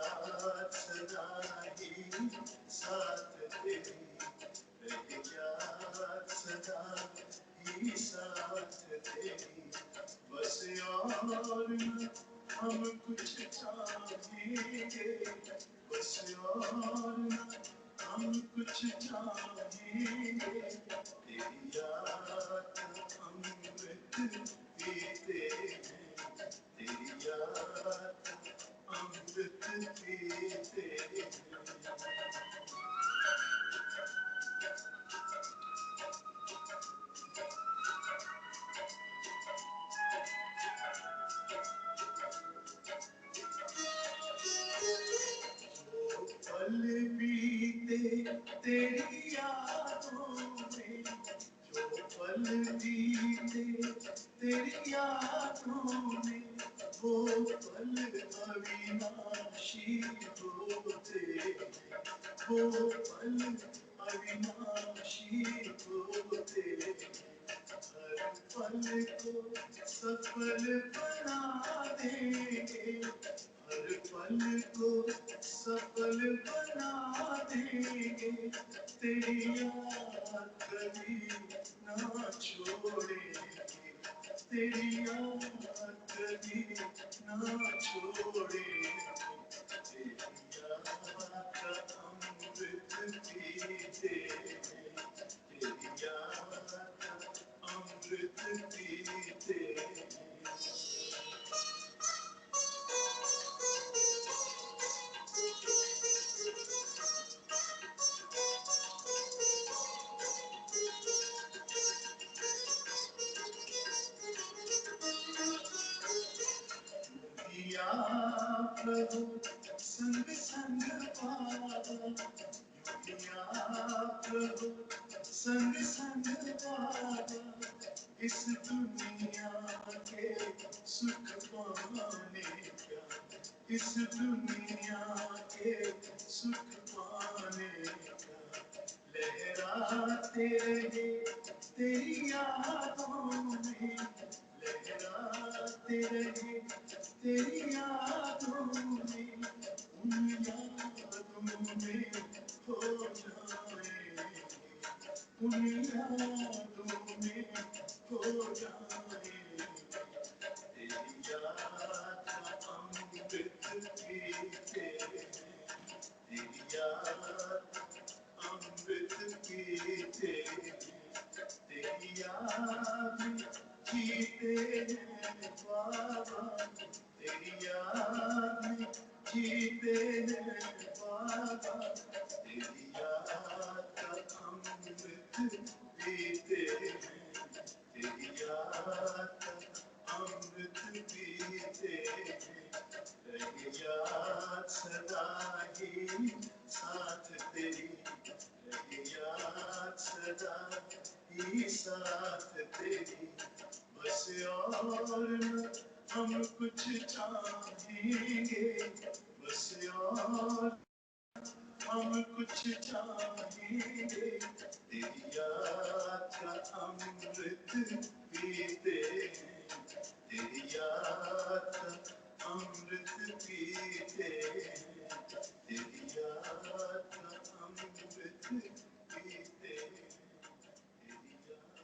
याद सदा ही साथ तेरी, रहे याद सदा ही साथ तेरी। बस और न हम कुछ चाहेंगे, बस और न हम कुछ चाहेंगे। तेरी याद अमृत पीते हैं, तेरी याद अमृत पीते हैं। पल बीते तेरी यादों में, जो पल बीते तेरी यादों में, वो पल अविनाशी होते हैं, वो पल अविनाशी होते हैं। हर पल को सफल बना देंगे, हर पल को सफल बना देंगे। तेरी याद कभी ना छोड़ेंगे, तेरी याद कभी ना छोड़ेंगे। तेरी याद का अमृत पीते हैं, तेरी याद का अमृत पीते हैं। दिया प्रभु संग संग पावा, दिया प्रभु संग संग पावा। इस दुनिया के सुख पाने क्या, इस दुनिया के सुख पाने क्या। लहराते रहे तेरी यादों में, लहराते रहे तेरी यादों में, उन यादों में खो जाएंगे, उन यादों में खो जाएंगे। तेरी याद का अमृत पीते हैं, तेरी याद अमृत पीते हैं। तेरी याद में जीते हैं बाबा, तेरी याद में जीते हैं बाबा। तेरी याद का अमृत पीते हैं, तेरी याद का अमृत पीते हैं। रहे याद सदा ही साथ तेरी, रहे याद सदा ही साथ तेरी। बस और न हम कुछ चाहेंगे, बस और हम कुछ चाहेंगे। तेरी याद का अमृत पीते हैं, तेरी याद का अमृत पीते हैं, तेरी याद का अमृत पीते हैं, तेरी याद।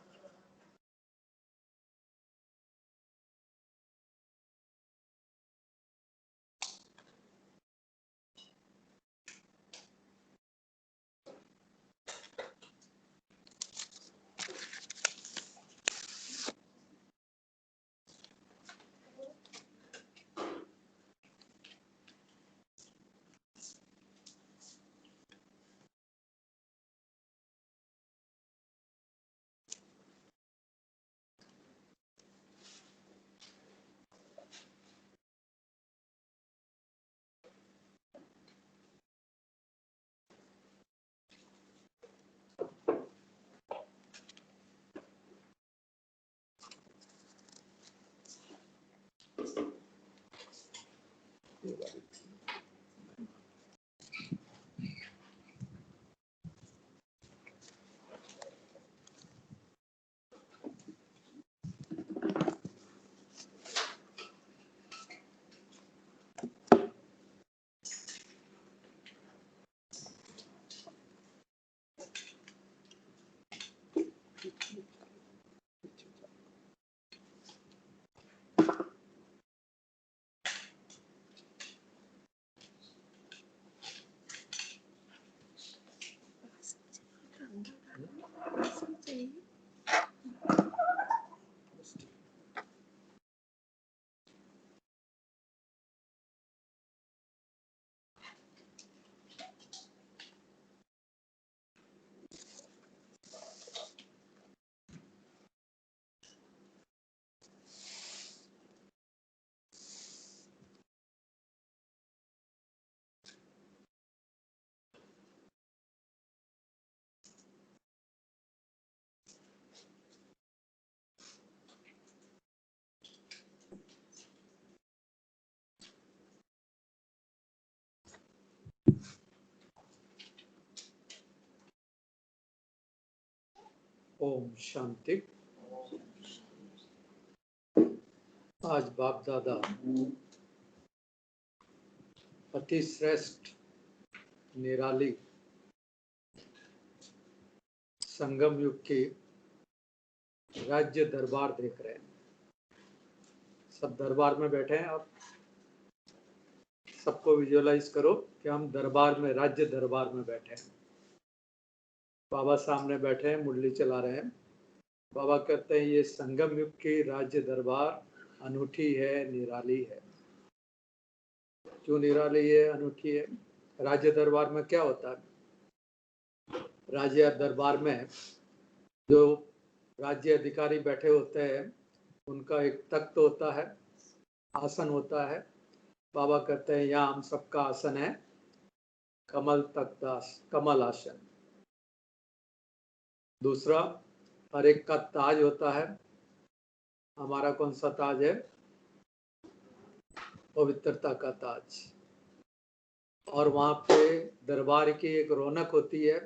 ओम शांति। आज बाप दादा अति श्रेष्ठ निराली संगम युग के राज्य दरबार देख रहे हैं। सब दरबार में बैठे हैं। आप सबको विजुअलाइज करो कि हम दरबार में, राज्य दरबार में बैठे हैं। बाबा सामने बैठे हैं, मुरली चला रहे हैं। बाबा कहते हैं ये संगम युग की राज्य दरबार अनूठी है, निराली है। क्यों निराली है, अनूठी है? राज्य दरबार में क्या होता है? राज्य दरबार में जो राज्य अधिकारी बैठे होते हैं उनका एक तख्त होता है, आसन होता है। बाबा कहते हैं यहाँ हम सबका आसन है कमल तख्त, कमल आसन। दूसरा, हर एक का ताज होता है। हमारा कौन सा ताज है? पवित्रता का ताज। और वहाँ पे दरबार की एक रौनक होती है,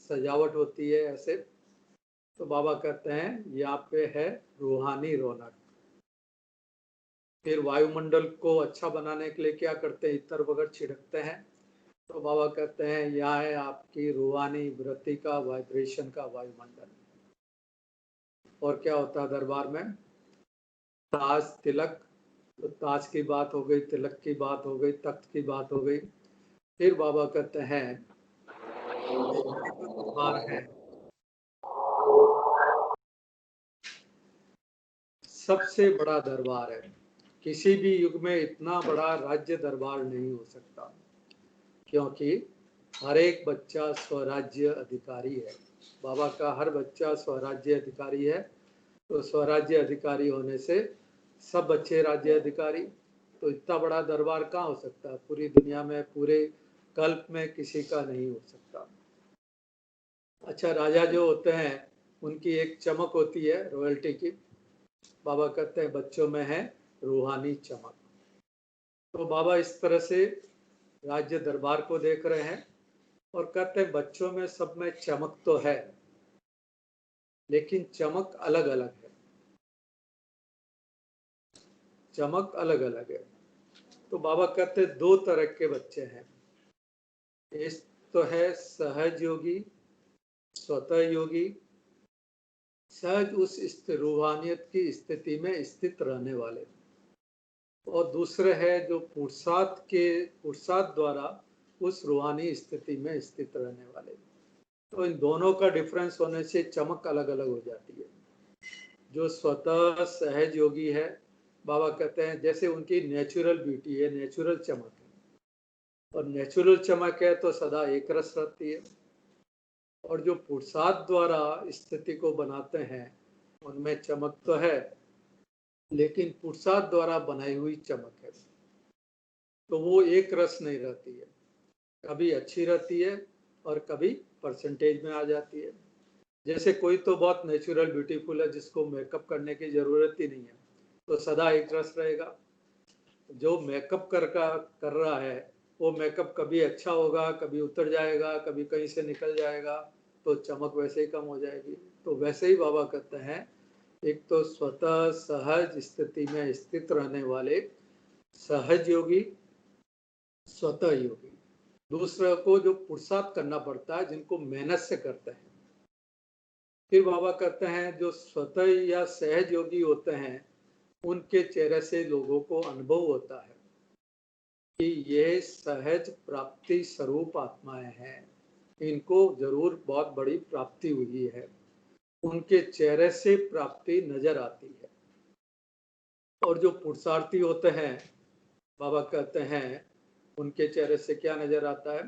सजावट होती है ऐसे। तो बाबा कहते हैं यहाँ पे है रूहानी रौनक। फिर वायुमंडल को अच्छा बनाने के लिए क्या करते हैं? इत्र वगैरह छिड़कते हैं। तो बाबा कहते हैं यहाँ है आपकी रूहानी वृत्ति का, वाइब्रेशन का वायुमंडल। और क्या होता है दरबार में? ताज, तिलक। तो ताज की बात हो गई, तिलक की बात हो गई, तख्त की बात हो गई। फिर बाबा कहते हैं दरबार है सबसे बड़ा दरबार है। किसी भी युग में इतना बड़ा राज्य दरबार नहीं हो सकता, क्योंकि हर एक बच्चा स्वराज्य अधिकारी है। बाबा का हर बच्चा स्वराज्य अधिकारी है। तो स्वराज्य अधिकारी होने से सब बच्चे राज्य अधिकारी। तो इतना बड़ा दरबार कहाँ हो सकता है? पूरी दुनिया में, पूरे कल्प में किसी का नहीं हो सकता। अच्छा, राजा जो होते हैं उनकी एक चमक होती है रॉयल्टी की। बाबा कहते हैं बच्चों में है रूहानी चमक। तो बाबा इस तरह से राज्य दरबार को देख रहे हैं और कहते हैं बच्चों में सब में चमक तो है, लेकिन चमक अलग अलग है। चमक अलग अलग है। तो बाबा कहते हैं दो तरह के बच्चे हैं। एक तो है सहज योगी, स्वतः योगी, सहज उस रूहानियत की स्थिति में स्थित रहने वाले। और दूसरे है जो पुरुषार्थ द्वारा उस रूहानी स्थिति में स्थित रहने वाले। तो इन दोनों का डिफरेंस होने से चमक अलग अलग हो जाती है। जो स्वतः सहज योगी है, बाबा कहते हैं जैसे उनकी नेचुरल ब्यूटी है, नेचुरल चमक है। और नेचुरल चमक है तो सदा एक रस रहती है। और जो पुरुषार्थ द्वारा स्थिति को बनाते हैं उनमें चमक तो है, लेकिन पुरुषार्थ द्वारा बनाई हुई चमक है। तो वो एक रस नहीं रहती है, कभी अच्छी रहती है और कभी परसेंटेज में आ जाती है। जैसे कोई तो बहुत नेचुरल ब्यूटीफुल है जिसको मेकअप करने की जरूरत ही नहीं है, तो सदा एक रस रहेगा। जो मेकअप कर रहा है वो मेकअप कभी अच्छा होगा, कभी उतर जाएगा, कभी कहीं से निकल जाएगा, तो चमक वैसे ही कम हो जाएगी। तो वैसे ही बाबा कहते हैं एक तो स्वतः सहज स्थिति में स्थित रहने वाले सहज योगी, स्वतः योगी। दूसरे को जो पुरुषार्थ करना पड़ता है, जिनको मेहनत से करते हैं। फिर बाबा कहते हैं जो स्वतः या सहज योगी होते हैं उनके चेहरे से लोगों को अनुभव होता है कि ये सहज प्राप्ति स्वरूप आत्माएं हैं, इनको जरूर बहुत बड़ी प्राप्ति हुई है। उनके चेहरे से प्राप्ति नजर आती है। और जो पुरुषार्थी होते हैं, बाबा कहते हैं उनके चेहरे से क्या नजर आता है,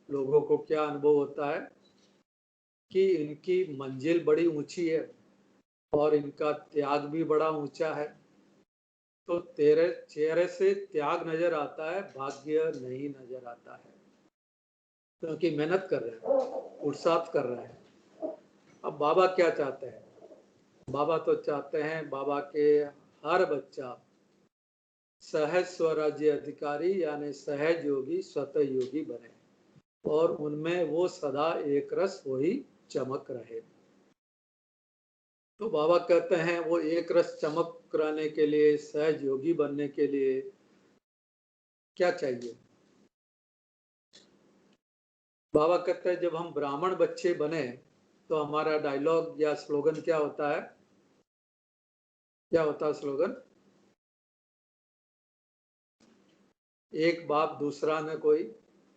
लोगों को क्या अनुभव होता है कि इनकी मंजिल बड़ी ऊंची है और इनका त्याग भी बड़ा ऊंचा है। तो तेरे चेहरे से त्याग नजर आता है, भाग्य नहीं नजर आता है, क्योंकि मेहनत कर रहे हैं, पुरुषार्थ कर रहे हैं। अब बाबा क्या चाहते हैं? बाबा तो चाहते हैं बाबा के हर बच्चा सहज स्वराज्य अधिकारी यानी सहज योगी, स्वतः योगी बने और उनमें वो सदा एक रस वही चमक रहे। तो बाबा कहते हैं वो एक रस चमक कराने के लिए, सहज योगी बनने के लिए क्या चाहिए? बाबा कहते हैं जब हम ब्राह्मण बच्चे बने तो हमारा डायलॉग या स्लोगन क्या होता है? क्या होता है स्लोगन? एक बाप दूसरा न कोई,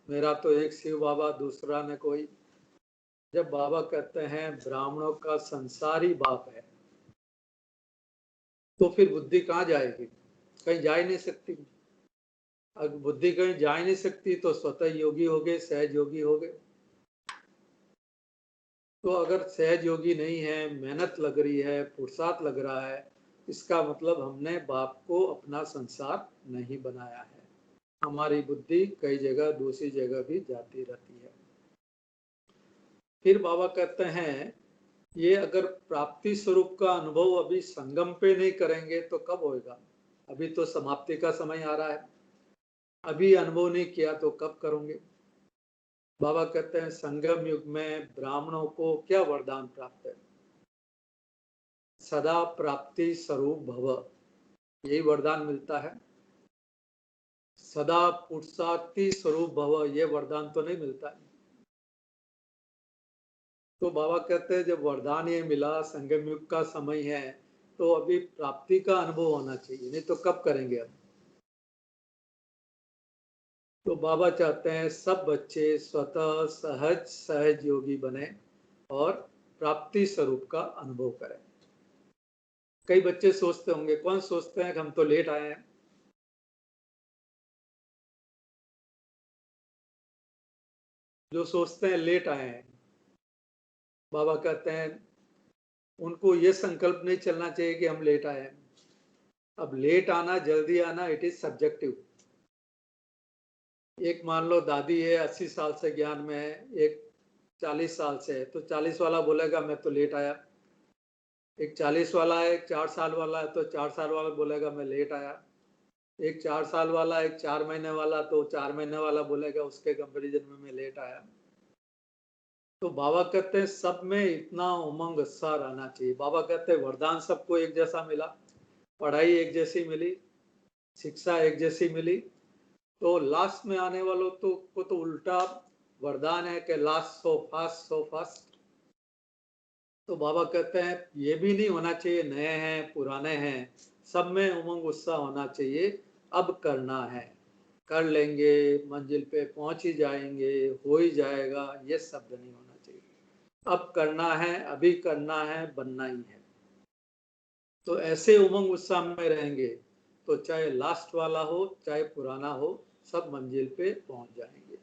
मेरा तो एक शिव बाबा दूसरा न कोई। जब बाबा कहते हैं ब्राह्मणों का संसार ही बाप है, तो फिर बुद्धि कहाँ जाएगी? कहीं जा ही नहीं सकती। अगर बुद्धि कहीं जा ही नहीं सकती तो स्वतः योगी हो गए, सहज योगी हो गए। तो अगर सहज योगी नहीं है, मेहनत लग रही है, पुरुषार्थ लग रहा है, इसका मतलब हमने बाप को अपना संसार नहीं बनाया है। हमारी बुद्धि कई जगह दूसरी जगह भी जाती रहती है। फिर बाबा कहते हैं ये अगर प्राप्ति स्वरूप का अनुभव अभी संगम पे नहीं करेंगे तो कब होएगा? अभी तो समाप्ति का समय आ रहा है, अभी अनुभव नहीं किया तो कब करोगे? बाबा कहते हैं संगम युग में ब्राह्मणों को क्या वरदान प्राप्त है? सदा प्राप्ति स्वरूप भव, यही वरदान मिलता है। सदा पुरुषार्थी स्वरूप भव, ये वरदान तो नहीं मिलता है। तो बाबा कहते हैं जब वरदान ये मिला, संगम युग का समय है, तो अभी प्राप्ति का अनुभव होना चाहिए, नहीं तो कब करेंगे अब? तो बाबा चाहते हैं सब बच्चे स्वतः सहज सहज योगी बने और प्राप्ति स्वरूप का अनुभव करें। कई बच्चे सोचते होंगे, कौन सोचते हैं कि हम तो लेट आए हैं? जो सोचते हैं लेट आए हैं, बाबा कहते हैं उनको ये संकल्प नहीं चलना चाहिए कि हम लेट आए हैं। अब लेट आना जल्दी आना इट इज सब्जेक्टिव। एक मान लो दादी है 80 साल से ज्ञान में है, एक 40 साल से है, तो 40 वाला बोलेगा मैं तो लेट आया। एक 40 वाला है, एक 4 साल वाला है, तो 4 साल वाला बोलेगा मैं लेट आया। एक 4 साल वाला, एक 4 महीने वाला, तो 4 महीने वाला बोलेगा उसके कंपेरिजन में मैं लेट आया। तो बाबा कहते हैं सब में इतना उमंग उत्साह रहना चाहिए। बाबा कहते हैं वरदान सबको एक जैसा मिला, पढ़ाई एक जैसी मिली, शिक्षा एक जैसी मिली, तो लास्ट में आने वालों को तो उल्टा वरदान है कि लास्ट सो फास्ट। तो बाबा कहते हैं ये भी नहीं होना चाहिए नए हैं पुराने हैं, सब में उमंग उत्साह होना चाहिए। अब करना है, कर लेंगे, मंजिल पे पहुंच ही जाएंगे, हो ही जाएगा, ये शब्द नहीं होना चाहिए। अब करना है, अभी करना है, बनना ही है। तो ऐसे उमंग उत्साह में रहेंगे तो चाहे लास्ट वाला हो चाहे पुराना हो, सब मंजिल पे पहुंच जाएंगे।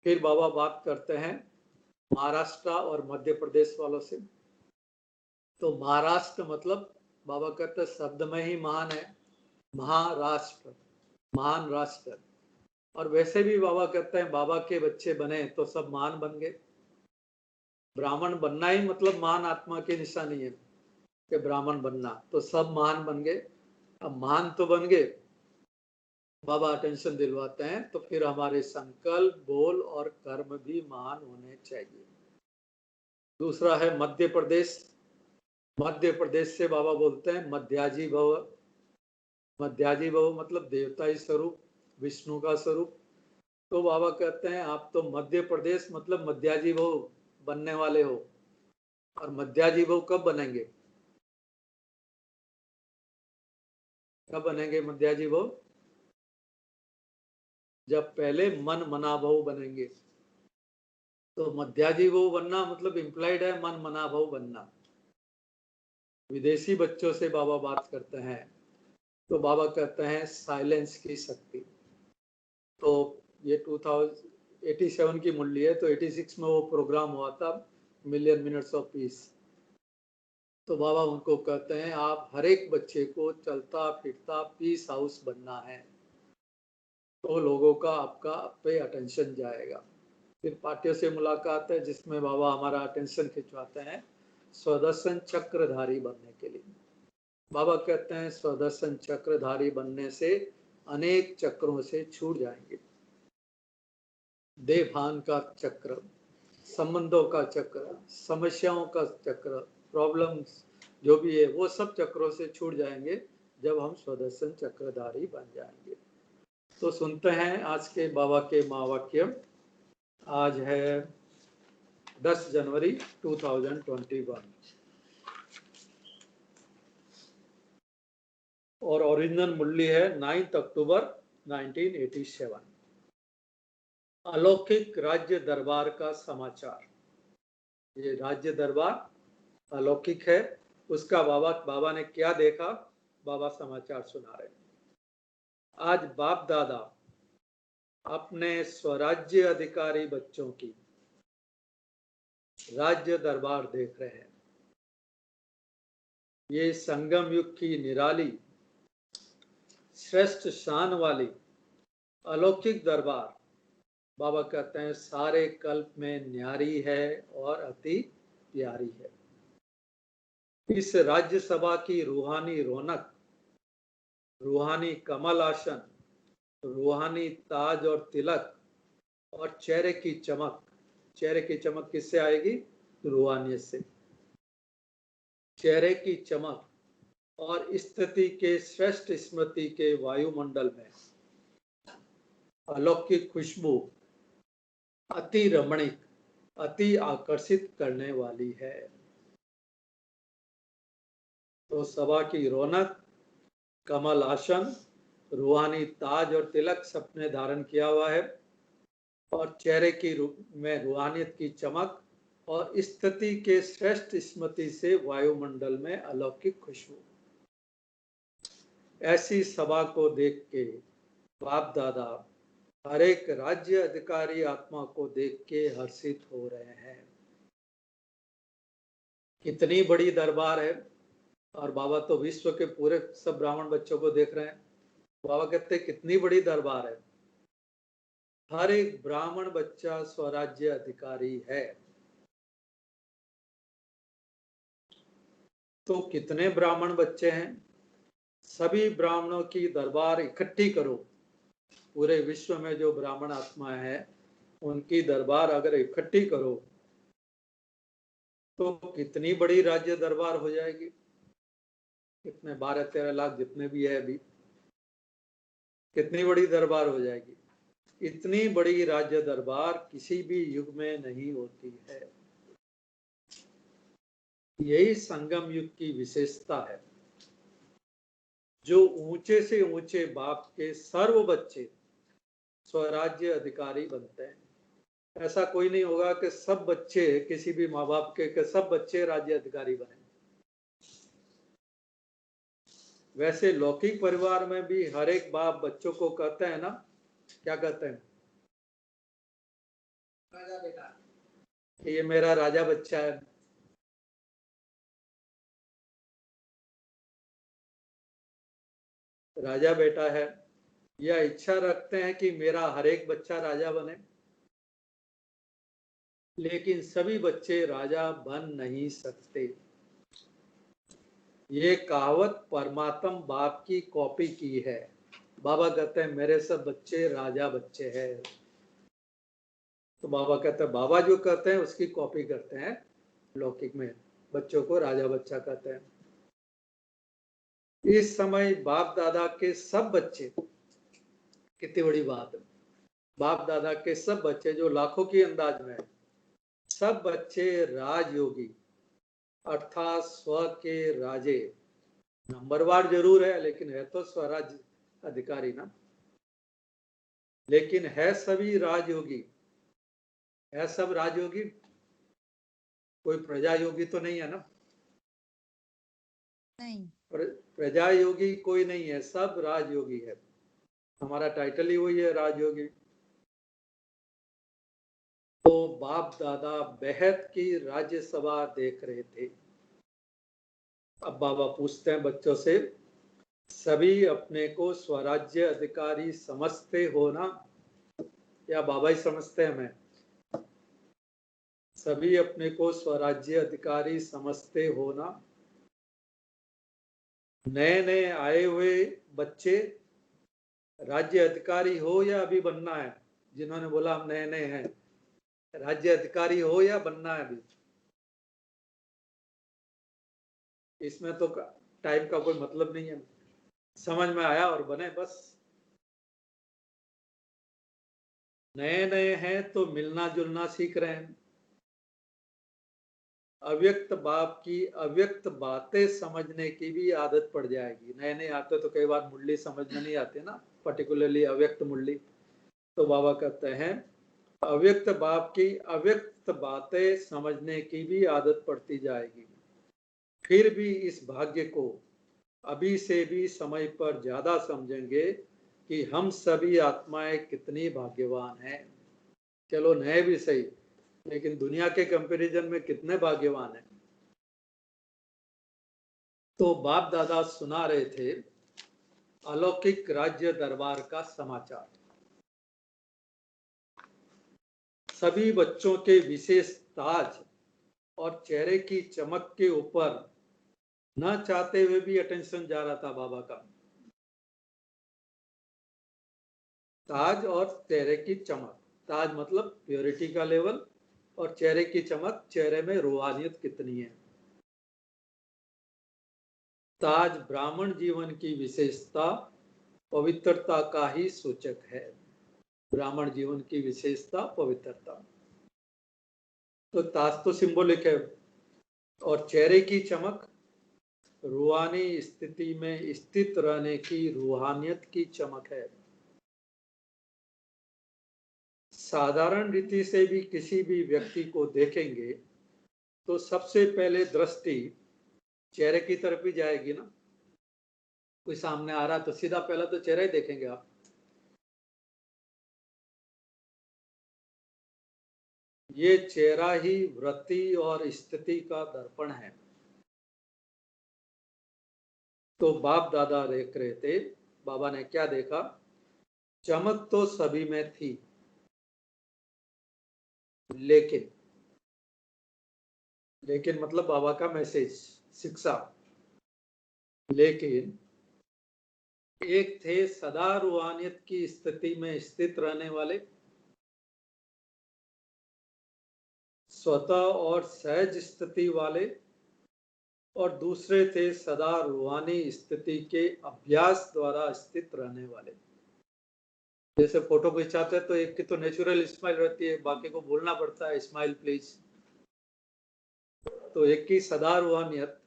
फिर बाबा बात करते हैं महाराष्ट्र और मध्य प्रदेश वालों से। तो महाराष्ट्र मतलब बाबा कहते शब्द में ही महान है, महाराष्ट्र, महान राष्ट्र। और वैसे भी बाबा कहते हैं बाबा के बच्चे बने तो सब महान बन गए। ब्राह्मण बनना ही मतलब महान आत्मा की निशानी है कि ब्राह्मण बनना, तो सब महान बन गए। अब महान तो बन गए, बाबा अटेंशन दिलवाते हैं तो फिर हमारे संकल्प, बोल और कर्म भी महान होने चाहिए। दूसरा है मध्य प्रदेश। मध्य प्रदेश से बाबा बोलते हैं मध्याजी भव। मध्याजी भव मतलब देवता ही स्वरूप, विष्णु का स्वरूप। तो बाबा कहते हैं आप तो मध्य प्रदेश मतलब मध्याजी भव बनने वाले हो। और मध्याजी भव कब बनेंगे? कब बनेंगे मध्याजी भव? जब पहले मन मना भव बनेंगे। तो मध्याजी भव बनना मतलब इम्प्लाइड है मन मना भव बनना। विदेशी बच्चों से बाबा बात करते हैं तो बाबा कहते हैं साइलेंस की शक्ति। तो ये 2087 की मुरली है, तो 86 में वो प्रोग्राम हुआ था मिलियन मिनट्स ऑफ पीस। तो बाबा उनको कहते हैं आप हर एक बच्चे को चलता फिरता पीस हाउस बनना है, तो लोगों का आपका पे अटेंशन जाएगा। फिर पार्टियों से मुलाकात है जिसमें बाबा हमारा अटेंशन खिंचवाते हैं स्वदर्शन चक्रधारी बनने के लिए। बाबा कहते हैं स्वदर्शन चक्रधारी बनने से अनेक चक्रों से छूट जाएंगे। देभान का चक्र, संबंधों का चक्र, समस्याओं का चक्र, प्रॉब्लम्स जो भी है वो सब चक्रों से छूट जाएंगे जब हम स्वदर्शन चक्रधारी बन जाएंगे। तो सुनते हैं आज के बाबा के महावाक्य। आज है 10 जनवरी 2021 और ओरिजिनल मुरली है 9 अक्टूबर 1987। अलौकिक राज्य दरबार का समाचार। ये राज्य दरबार अलौकिक है, उसका बाबा ने क्या देखा, बाबा समाचार सुना रहे हैं। आज बाप दादा अपने स्वराज्य अधिकारी बच्चों की राज्य दरबार देख रहे हैं। ये संगम युग की निराली श्रेष्ठ शान वाली अलौकिक दरबार, बाबा कहते हैं सारे कल्प में न्यारी है और अति प्यारी है। इस राज्यसभा की रूहानी रौनक, रूहानी कमल आसन, रूहानी ताज और तिलक और चेहरे की चमक। चेहरे की चमक किससे आएगी? रूहानियत से। चेहरे की चमक और स्थिति के श्रेष्ठ स्मृति के वायुमंडल में अलौकिक खुशबू अति रमणीक, अति आकर्षित करने वाली है। तो सभा की रौनक, कमल आसन, रूहानी ताज और तिलक सबने धारण किया हुआ है और चेहरे की में रूहानियत की चमक और स्थिति के श्रेष्ठ स्मृति से वायुमंडल में अलौकिक खुशबू। ऐसी सभा को देख के बाप दादा हर एक राज्य अधिकारी आत्मा को देख के हर्षित हो रहे हैं। कितनी बड़ी दरबार है, और बाबा तो विश्व के पूरे सब ब्राह्मण बच्चों को देख रहे हैं। बाबा कहते हैं कितनी बड़ी दरबार है, हर एक ब्राह्मण बच्चा स्वराज्य अधिकारी है। तो कितने ब्राह्मण बच्चे हैं? सभी ब्राह्मणों की दरबार इकट्ठी करो। पूरे विश्व में जो ब्राह्मण आत्मा है उनकी दरबार अगर इकट्ठी करो तो कितनी बड़ी राज्य दरबार हो जाएगी। कितने 12-13 लाख जितने भी है अभी, कितनी बड़ी दरबार हो जाएगी। इतनी बड़ी राज्य दरबार किसी भी युग में नहीं होती है। यही संगम युग की विशेषता है। जो ऊंचे से ऊंचे बाप के सर्व बच्चे स्वराज्य अधिकारी बनते हैं। ऐसा कोई नहीं होगा कि सब बच्चे किसी भी माँ बाप के सब बच्चे राज्य अधिकारी बने। वैसे लौकिक परिवार में भी हर एक बाप बच्चों को कहते हैं ना, क्या कहते हैं? राजा बेटा, ये मेरा राजा बच्चा है। राजा बेटा है, या इच्छा रखते हैं कि मेरा हर एक बच्चा राजा बने। लेकिन सभी बच्चे राजा बन नहीं सकते। ये कहावत परमात्मा बाप की कॉपी की है। बाबा कहते हैं मेरे सब बच्चे राजा बच्चे हैं। तो बाबा कहते हैं बाबा जो कहते हैं उसकी कॉपी करते हैं। लौकिक में बच्चों को राजा बच्चा कहते हैं। इस समय बाप दादा के सब बच्चे, कितनी बड़ी बात है, बाप दादा के सब बच्चे जो लाखों की अंदाज में है, सब बच्चे राजयोगी अर्थात स्व के राजे। नंबरवार जरूर है लेकिन है तो स्वराज अधिकारी ना। लेकिन है सभी राजयोगी, है सब राजयोगी। कोई प्रजा योगी तो नहीं है ना? नहीं, प्रजा योगी कोई नहीं है, सब राजयोगी है। हमारा टाइटल ही वही है, राजयोगी। तो बाप दादा बेहद की राज्यसभा देख रहे थे। अब बाबा पूछते हैं बच्चों से, सभी अपने को स्वराज्य अधिकारी समझते हो ना? या बाबा ही समझते हैं? हमें सभी अपने को स्वराज्य अधिकारी समझते हो ना? नए नए आए हुए बच्चे राज्य अधिकारी हो या अभी बनना है? जिन्होंने बोला हम नए नए हैं, राज्य अधिकारी हो या बनना है अभी, इसमें तो टाइम का कोई मतलब नहीं है, समझ में आया और बने बस। नए नए हैं तो मिलना जुलना सीख रहे हैं, अव्यक्त बाप की अव्यक्त बातें समझने की भी आदत पड़ जाएगी। नए नए आते तो कई बार मुरली समझ में नहीं आती ना, पर्टिकुलरली अव्यक्त मुरली। तो बाबा कहते हैं अव्यक्त बाप की अव्यक्त बातें समझने की भी आदत पड़ती जाएगी। फिर भी इस भाग्य को अभी से भी समय पर ज्यादा समझेंगे कि हम सभी आत्माएं कितनी भाग्यवान हैं। चलो नए भी सही, लेकिन दुनिया के कंपैरिजन में कितने भाग्यवान हैं। तो बाप दादा सुना रहे थे अलौकिक राज्य दरबार का समाचार। सभी बच्चों के विशेष ताज और चेहरे की चमक के ऊपर न चाहते हुए भी अटेंशन जा रहा था बाबा का। ताज और चेहरे की चमक, ताज मतलब प्योरिटी का लेवल, और चेहरे की चमक, चेहरे में रूहानियत कितनी है। ताज ब्राह्मण जीवन की विशेषता पवित्रता का ही सूचक है। ब्राह्मण जीवन की विशेषता पवित्रता, तो ताज तो सिंबॉलिक है, और चेहरे की चमक रूहानी स्थिति में स्थित रहने की रूहानियत की चमक है। साधारण रीति से भी किसी भी व्यक्ति को देखेंगे तो सबसे पहले दृष्टि चेहरे की तरफ ही जाएगी ना। कोई सामने आ रहा तो सीधा पहला तो चेहरा ही देखेंगे आप। ये चेहरा ही वृत्ति और स्थिति का दर्पण है। तो बाप दादा देख रहे थे, बाबा ने क्या देखा, चमक तो सभी में थी, लेकिन लेकिन मतलब बाबा का मैसेज, शिक्षा, लेकिन एक थे सदा रूहानियत की स्थिति में स्थित रहने वाले, स्वतः और सहज स्थिति वाले, और दूसरे थे सदा रूहानी स्थिति के अभ्यास द्वारा स्थित रहने वाले। जैसे फोटो खिंचाते हैं तो एक की तो नेचुरल स्माइल रहती है, बाकी को बोलना पड़ता है स्माइल प्लीज। तो एक की सदा रूहानियत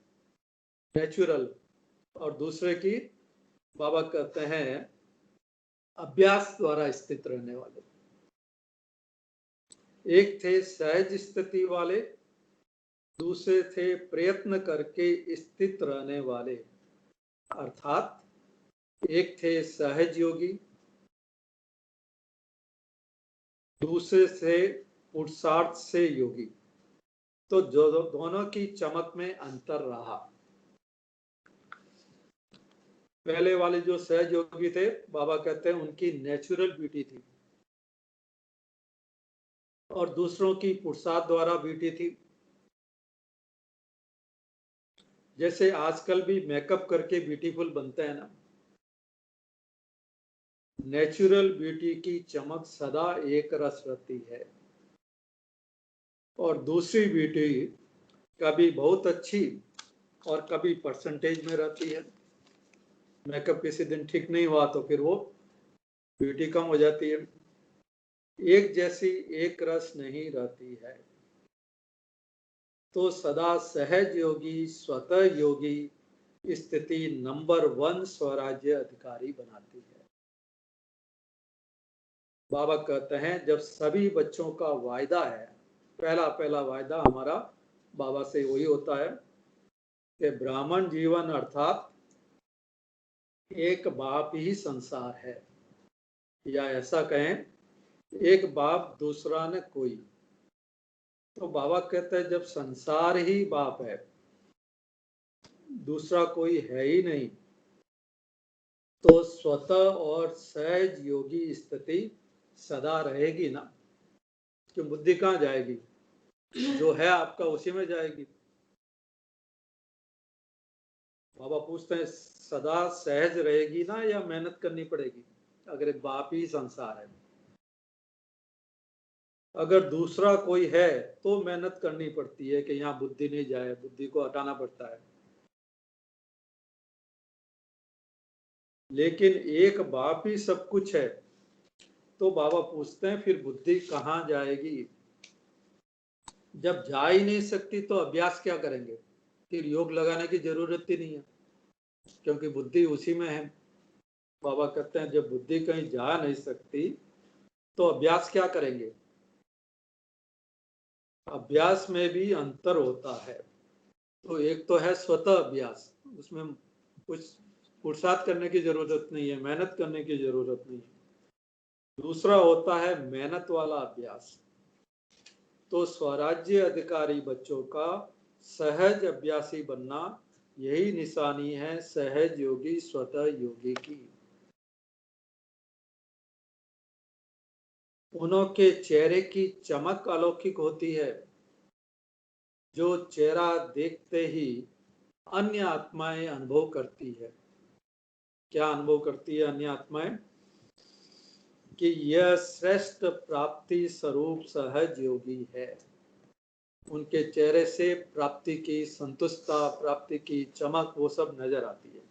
नेचुरल, और दूसरे की बाबा कहते हैं अभ्यास द्वारा स्थित रहने वाले। एक थे सहज स्थिति वाले, दूसरे थे प्रयत्न करके स्थित रहने वाले। अर्थात एक थे सहज योगी, दूसरे से पुरुषार्थ से योगी। तो जो दोनों की चमक में अंतर रहा। पहले वाले जो सहज योगी थे, बाबा कहते हैं उनकी नेचुरल ब्यूटी थी, और दूसरों की पुरुषार्थ द्वारा ब्यूटी थी। जैसे आजकल भी मेकअप करके ब्यूटीफुल बनते हैं ना, नेचुरल ब्यूटी की चमक सदा एक रस रहती है, और दूसरी ब्यूटी कभी बहुत अच्छी और कभी परसेंटेज में रहती है। मेकअप किसी दिन ठीक नहीं हुआ तो फिर वो ब्यूटी कम हो जाती है। एक जैसी एक रस नहीं रहती है। तो सदा सहज योगी स्वतः योगी स्थिति नंबर 1 स्वराज्य अधिकारी बनाती है। बाबा कहते हैं जब सभी बच्चों का वायदा है, पहला वायदा हमारा बाबा से वही होता है कि ब्राह्मण जीवन अर्थात एक बाप ही संसार है, या ऐसा कहें एक बाप दूसरा न कोई। तो बाबा कहते हैं जब संसार ही बाप है, दूसरा कोई है ही नहीं, तो स्वतः और सहज योगी स्थिति सदा रहेगी ना। कि बुद्धि कहाँ जाएगी, जो है आपका उसी में जाएगी। बाबा पूछते हैं सदा सहज रहेगी ना या मेहनत करनी पड़ेगी, अगर एक बाप ही संसार है। अगर दूसरा कोई है तो मेहनत करनी पड़ती है कि यहाँ बुद्धि नहीं जाए, बुद्धि को हटाना पड़ता है। लेकिन एक बाप ही सब कुछ है, तो बाबा पूछते हैं फिर बुद्धि कहाँ जाएगी? जब जा ही नहीं सकती तो अभ्यास क्या करेंगे? फिर योग लगाने की जरूरत ही नहीं है, क्योंकि बुद्धि उसी में है। बाबा कहते हैं जब बुद्धि कहीं जा नहीं सकती तो अभ्यास क्या करेंगे? अभ्यास में भी अंतर होता है। तो एक तो है स्वतः अभ्यास, उसमें कुछ पुरुषार्थ करने की जरूरत नहीं है, मेहनत करने की जरूरत नहीं है। दूसरा होता है मेहनत वाला अभ्यास। तो स्वराज्य अधिकारी बच्चों का सहज अभ्यासी बनना, यही निशानी है सहज योगी स्वतः योगी की। उनके चेहरे की चमक अलौकिक होती है, जो चेहरा देखते ही अन्य आत्माएं अनुभव करती है। क्या अनुभव करती है अन्य आत्माएं? कि यह श्रेष्ठ प्राप्ति स्वरूप सहज योगी है। उनके चेहरे से प्राप्ति की संतुष्टता, प्राप्ति की चमक, वो सब नजर आती है।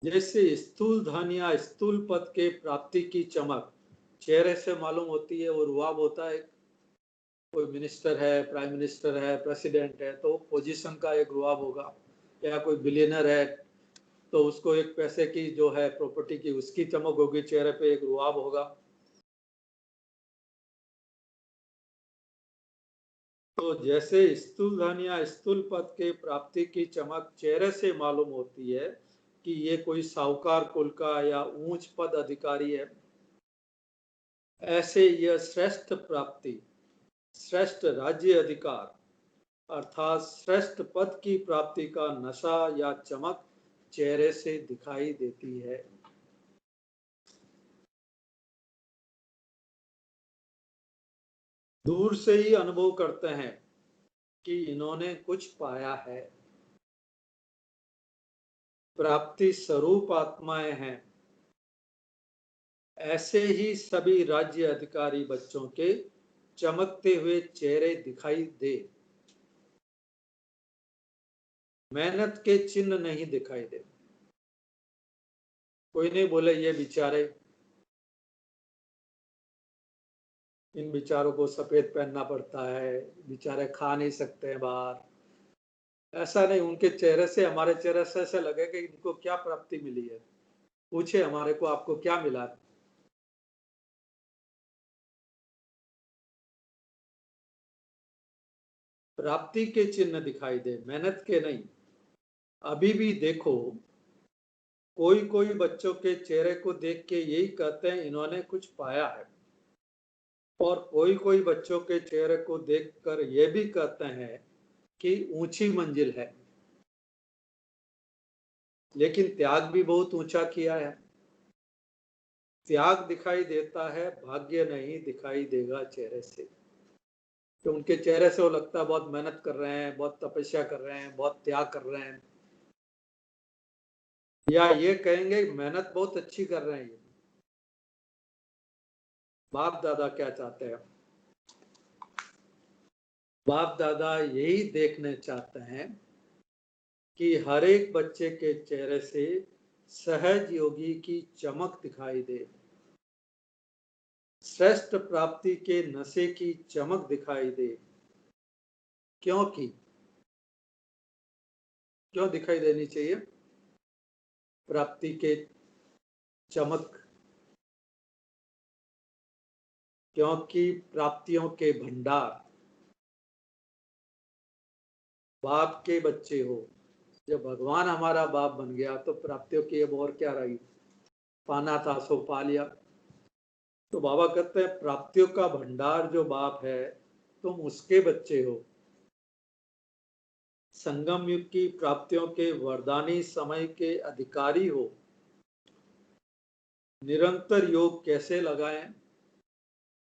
जैसे स्थूल धन या स्थूल पद के प्राप्ति की चमक चेहरे से मालूम होती है, वो रुआब होता है। कोई मिनिस्टर है, प्राइम मिनिस्टर है, प्रेसिडेंट है, तो पोजीशन का एक रुआब होगा। या कोई बिलियनर है तो उसको एक पैसे की जो है प्रॉपर्टी की उसकी चमक होगी, चेहरे पे एक रुआब होगा। तो जैसे स्थूल धन या स्थूल पद के प्राप्ति की चमक चेहरे से मालूम होती है कि ये कोई साहूकार कुल का या ऊंच पद अधिकारी है, ऐसे यह श्रेष्ठ प्राप्ति, श्रेष्ठ राज्य अधिकार अर्थात श्रेष्ठ पद की प्राप्ति का नशा या चमक चेहरे से दिखाई देती है। दूर से ही अनुभव करते हैं कि इन्होंने कुछ पाया है। प्राप्ति स्वरूप आत्माएं हैं। ऐसे ही सभी राज्य अधिकारी बच्चों के चमकते हुए चेहरे दिखाई दे, मेहनत के चिन्ह नहीं दिखाई दे। कोई नहीं बोले ये बेचारे, इन बेचारों को सफेद पहनना पड़ता है, बेचारे खा नहीं सकते हैं बाहर। ऐसा नहीं, उनके चेहरे से, हमारे चेहरे से ऐसा लगे कि इनको क्या प्राप्ति मिली है। पूछे हमारे को आपको क्या मिला? प्राप्ति के चिन्ह दिखाई दे, मेहनत के नहीं। अभी भी देखो, कोई कोई बच्चों के चेहरे को देख के यही कहते हैं इन्होंने कुछ पाया है, और कोई कोई बच्चों के चेहरे को देखकर ये भी कहते हैं कि ऊंची मंजिल है। लेकिन त्याग भी बहुत ऊंचा किया है। त्याग दिखाई देता है, भाग्य नहीं दिखाई देगा चेहरे से। तो उनके चेहरे से वो लगता है बहुत मेहनत कर रहे हैं, बहुत तपस्या कर रहे हैं, बहुत त्याग कर रहे हैं। या ये कहेंगे मेहनत बहुत अच्छी कर रहे हैं। बाप दादा क्या चाहते हैं? बाप दादा यही देखने चाहते हैं कि हर एक बच्चे के चेहरे से सहज योगी की चमक दिखाई दे, श्रेष्ठ प्राप्ति के नशे की चमक दिखाई दे। क्योंकि क्यों दिखाई देनी चाहिए? प्राप्ति के चमक, क्योंकि प्राप्तियों के भंडार। बाप के बच्चे हो, जब भगवान हमारा बाप बन गया तो प्राप्तियों की अब और क्या रही? पाना था सो पा लिया। तो बाबा कहते हैं प्राप्तियों का भंडार जो बाप है, तुम उसके बच्चे हो। संगम युग की प्राप्तियों के वरदानी समय के अधिकारी हो। निरंतर योग कैसे लगाएं,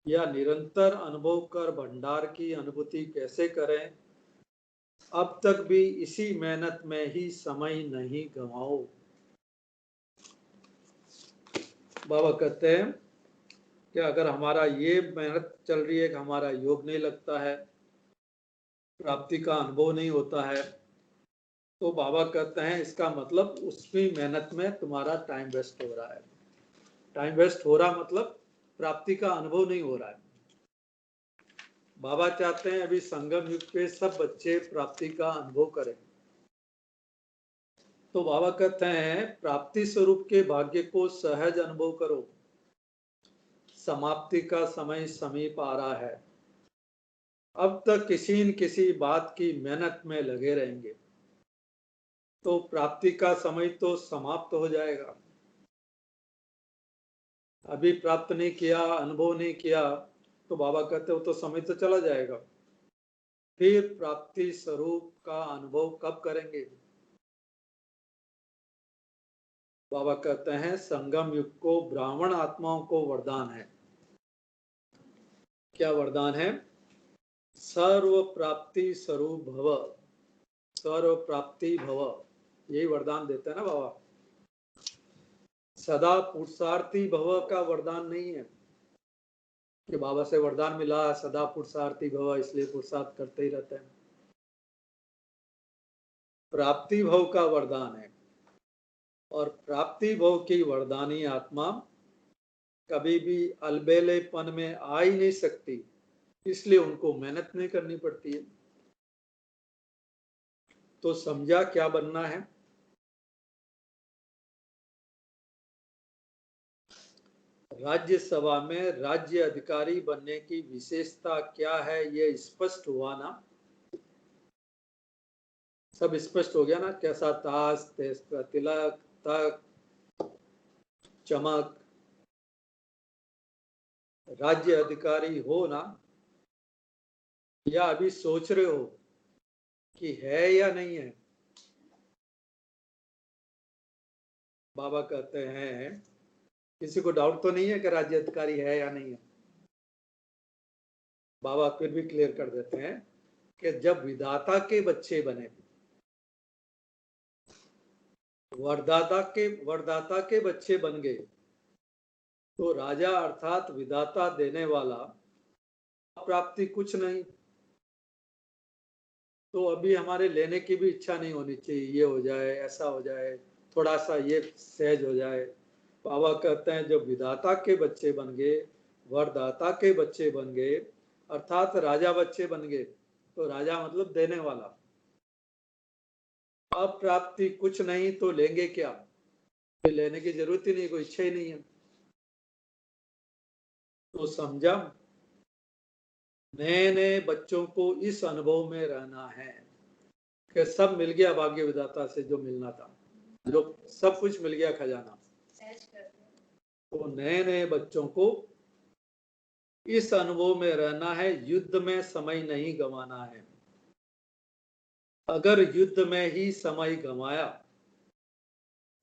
या निरंतर अनुभव कर भंडार की अनुभूति कैसे करें, अब तक भी इसी मेहनत में ही समय नहीं गंवाओ। बाबा कहते हैं कि अगर हमारा ये मेहनत चल रही है कि हमारा योग नहीं लगता है, प्राप्ति का अनुभव नहीं होता है, तो बाबा कहते हैं इसका मतलब उसकी मेहनत में तुम्हारा टाइम वेस्ट हो रहा है। टाइम वेस्ट हो रहा मतलब प्राप्ति का अनुभव नहीं हो रहा है। बाबा चाहते हैं अभी संगम युग के सब बच्चे प्राप्ति का अनुभव करें। तो बाबा कहते हैं प्राप्ति स्वरूप के भाग्य को सहज अनुभव करो। समाप्ति का समय समीप आ रहा है। अब तक किसी न किसी बात की मेहनत में लगे रहेंगे तो प्राप्ति का समय तो समाप्त हो जाएगा। अभी प्राप्त नहीं किया, अनुभव नहीं किया, तो बाबा कहते हो तो समय तो चला जाएगा। फिर प्राप्ति स्वरूप का अनुभव कब करेंगे? बाबा कहते हैं संगम युग को ब्राह्मण आत्माओं को वरदान है। क्या वरदान है? सर्व प्राप्ति स्वरूप भव, सर्व प्राप्ति भव, यही वरदान देते हैं ना बाबा। सदा पुरुषार्थी भव का वरदान नहीं है कि बाबा से वरदान मिला सदा पुरुषार्थी भव इसलिए पुरुषार्थ करते ही रहते हैं। प्राप्ति भव का वरदान है और प्राप्ति भव की वरदानी आत्मा कभी भी अलबेलेपन में आ ही नहीं सकती, इसलिए उनको मेहनत नहीं करनी पड़ती है। तो समझा क्या बनना है? राज्यसभा में राज्य अधिकारी बनने की विशेषता क्या है, ये स्पष्ट हुआ ना? सब स्पष्ट हो गया ना? कैसा ताज, तेज का तिलक, तक, चमक, राज्य अधिकारी हो ना? या अभी सोच रहे हो कि है या नहीं है? बाबा कहते हैं किसी को डाउट तो नहीं है कि राज्य अधिकारी है या नहीं है? बाबा फिर भी क्लियर कर देते हैं कि जब विधाता के बच्चे बने, वरदाता के बच्चे बन गए, तो राजा अर्थात विधाता देने वाला प्राप्ति कुछ नहीं। तो अभी हमारे लेने की भी इच्छा नहीं होनी चाहिए, ये हो जाए, ऐसा हो जाए, थोड़ा सा ये सहज हो जाए। बाबा कहते हैं जब विधाता के बच्चे बन गए, वरदाता के बच्चे बन गए, अर्थात राजा बच्चे बन गए, तो राजा मतलब देने वाला, अब प्राप्ति कुछ नहीं तो लेंगे क्या? लेने की जरूरत ही नहीं, कोई इच्छा ही नहीं है। तो समझा? नए नए बच्चों को इस अनुभव में रहना है कि सब मिल गया भाग्य विधाता से, जो मिलना था, जो सब कुछ मिल गया खजाना। तो नए नए बच्चों को इस अनुभव में रहना है, युद्ध में समय नहीं गंवाना है। अगर युद्ध में ही समय गंवाया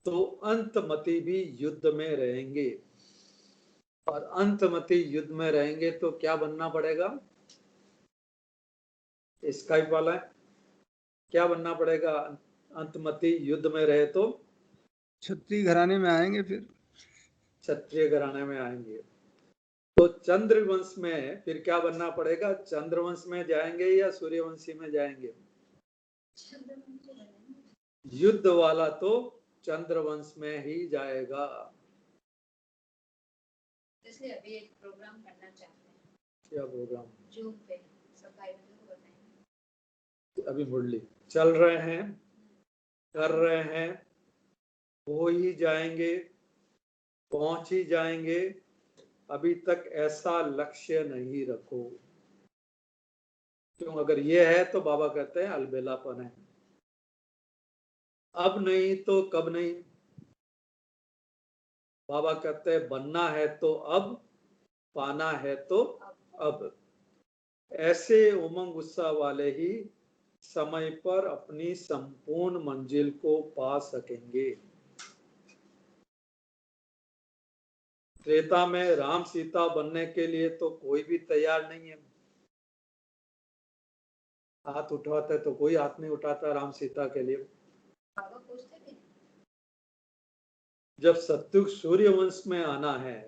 तो अंतमति भी युद्ध में रहेंगे, और अंतमति युद्ध में रहेंगे तो क्या बनना पड़ेगा? स्काइप वाला है, क्या बनना पड़ेगा? अंतमति युद्ध में रहे तो क्षत्रिय घराने में आएंगे, फिर क्षत्रिय घराने में आएंगे। तो चंद्रवंश में फिर क्या बनना पड़ेगा? चंद्रवंश में जाएंगे या सूर्यवंशी में जाएंगे? युद्ध वाला तो चंद्रवंश में ही जाएगा। इसलिए अभी एक प्रोग्राम करना चाहते हैं। क्या प्रोग्राम? जूम पे सब भाई बहनों को बताएंगे। अभी मुरली चल रहे हैं, कर रहे हैं, हो ही जाएंगे, पहुंच ही जाएंगे। अभी तक ऐसा लक्ष्य नहीं रखो। क्यों? अगर ये है तो बाबा कहते हैं अलबेलापन है। अब नहीं तो कब नहीं? बाबा कहते हैं बनना है तो अब, पाना है तो अब। ऐसे उमंग उत्साह वाले ही समय पर अपनी संपूर्ण मंजिल को पा सकेंगे। त्रेता में राम सीता बनने के लिए तो कोई भी तैयार नहीं है। हाथ उठाते तो कोई हाथ नहीं उठाता राम सीता के लिए। बाबा पूछते भी जब सत्युग सूर्यवंश में आना है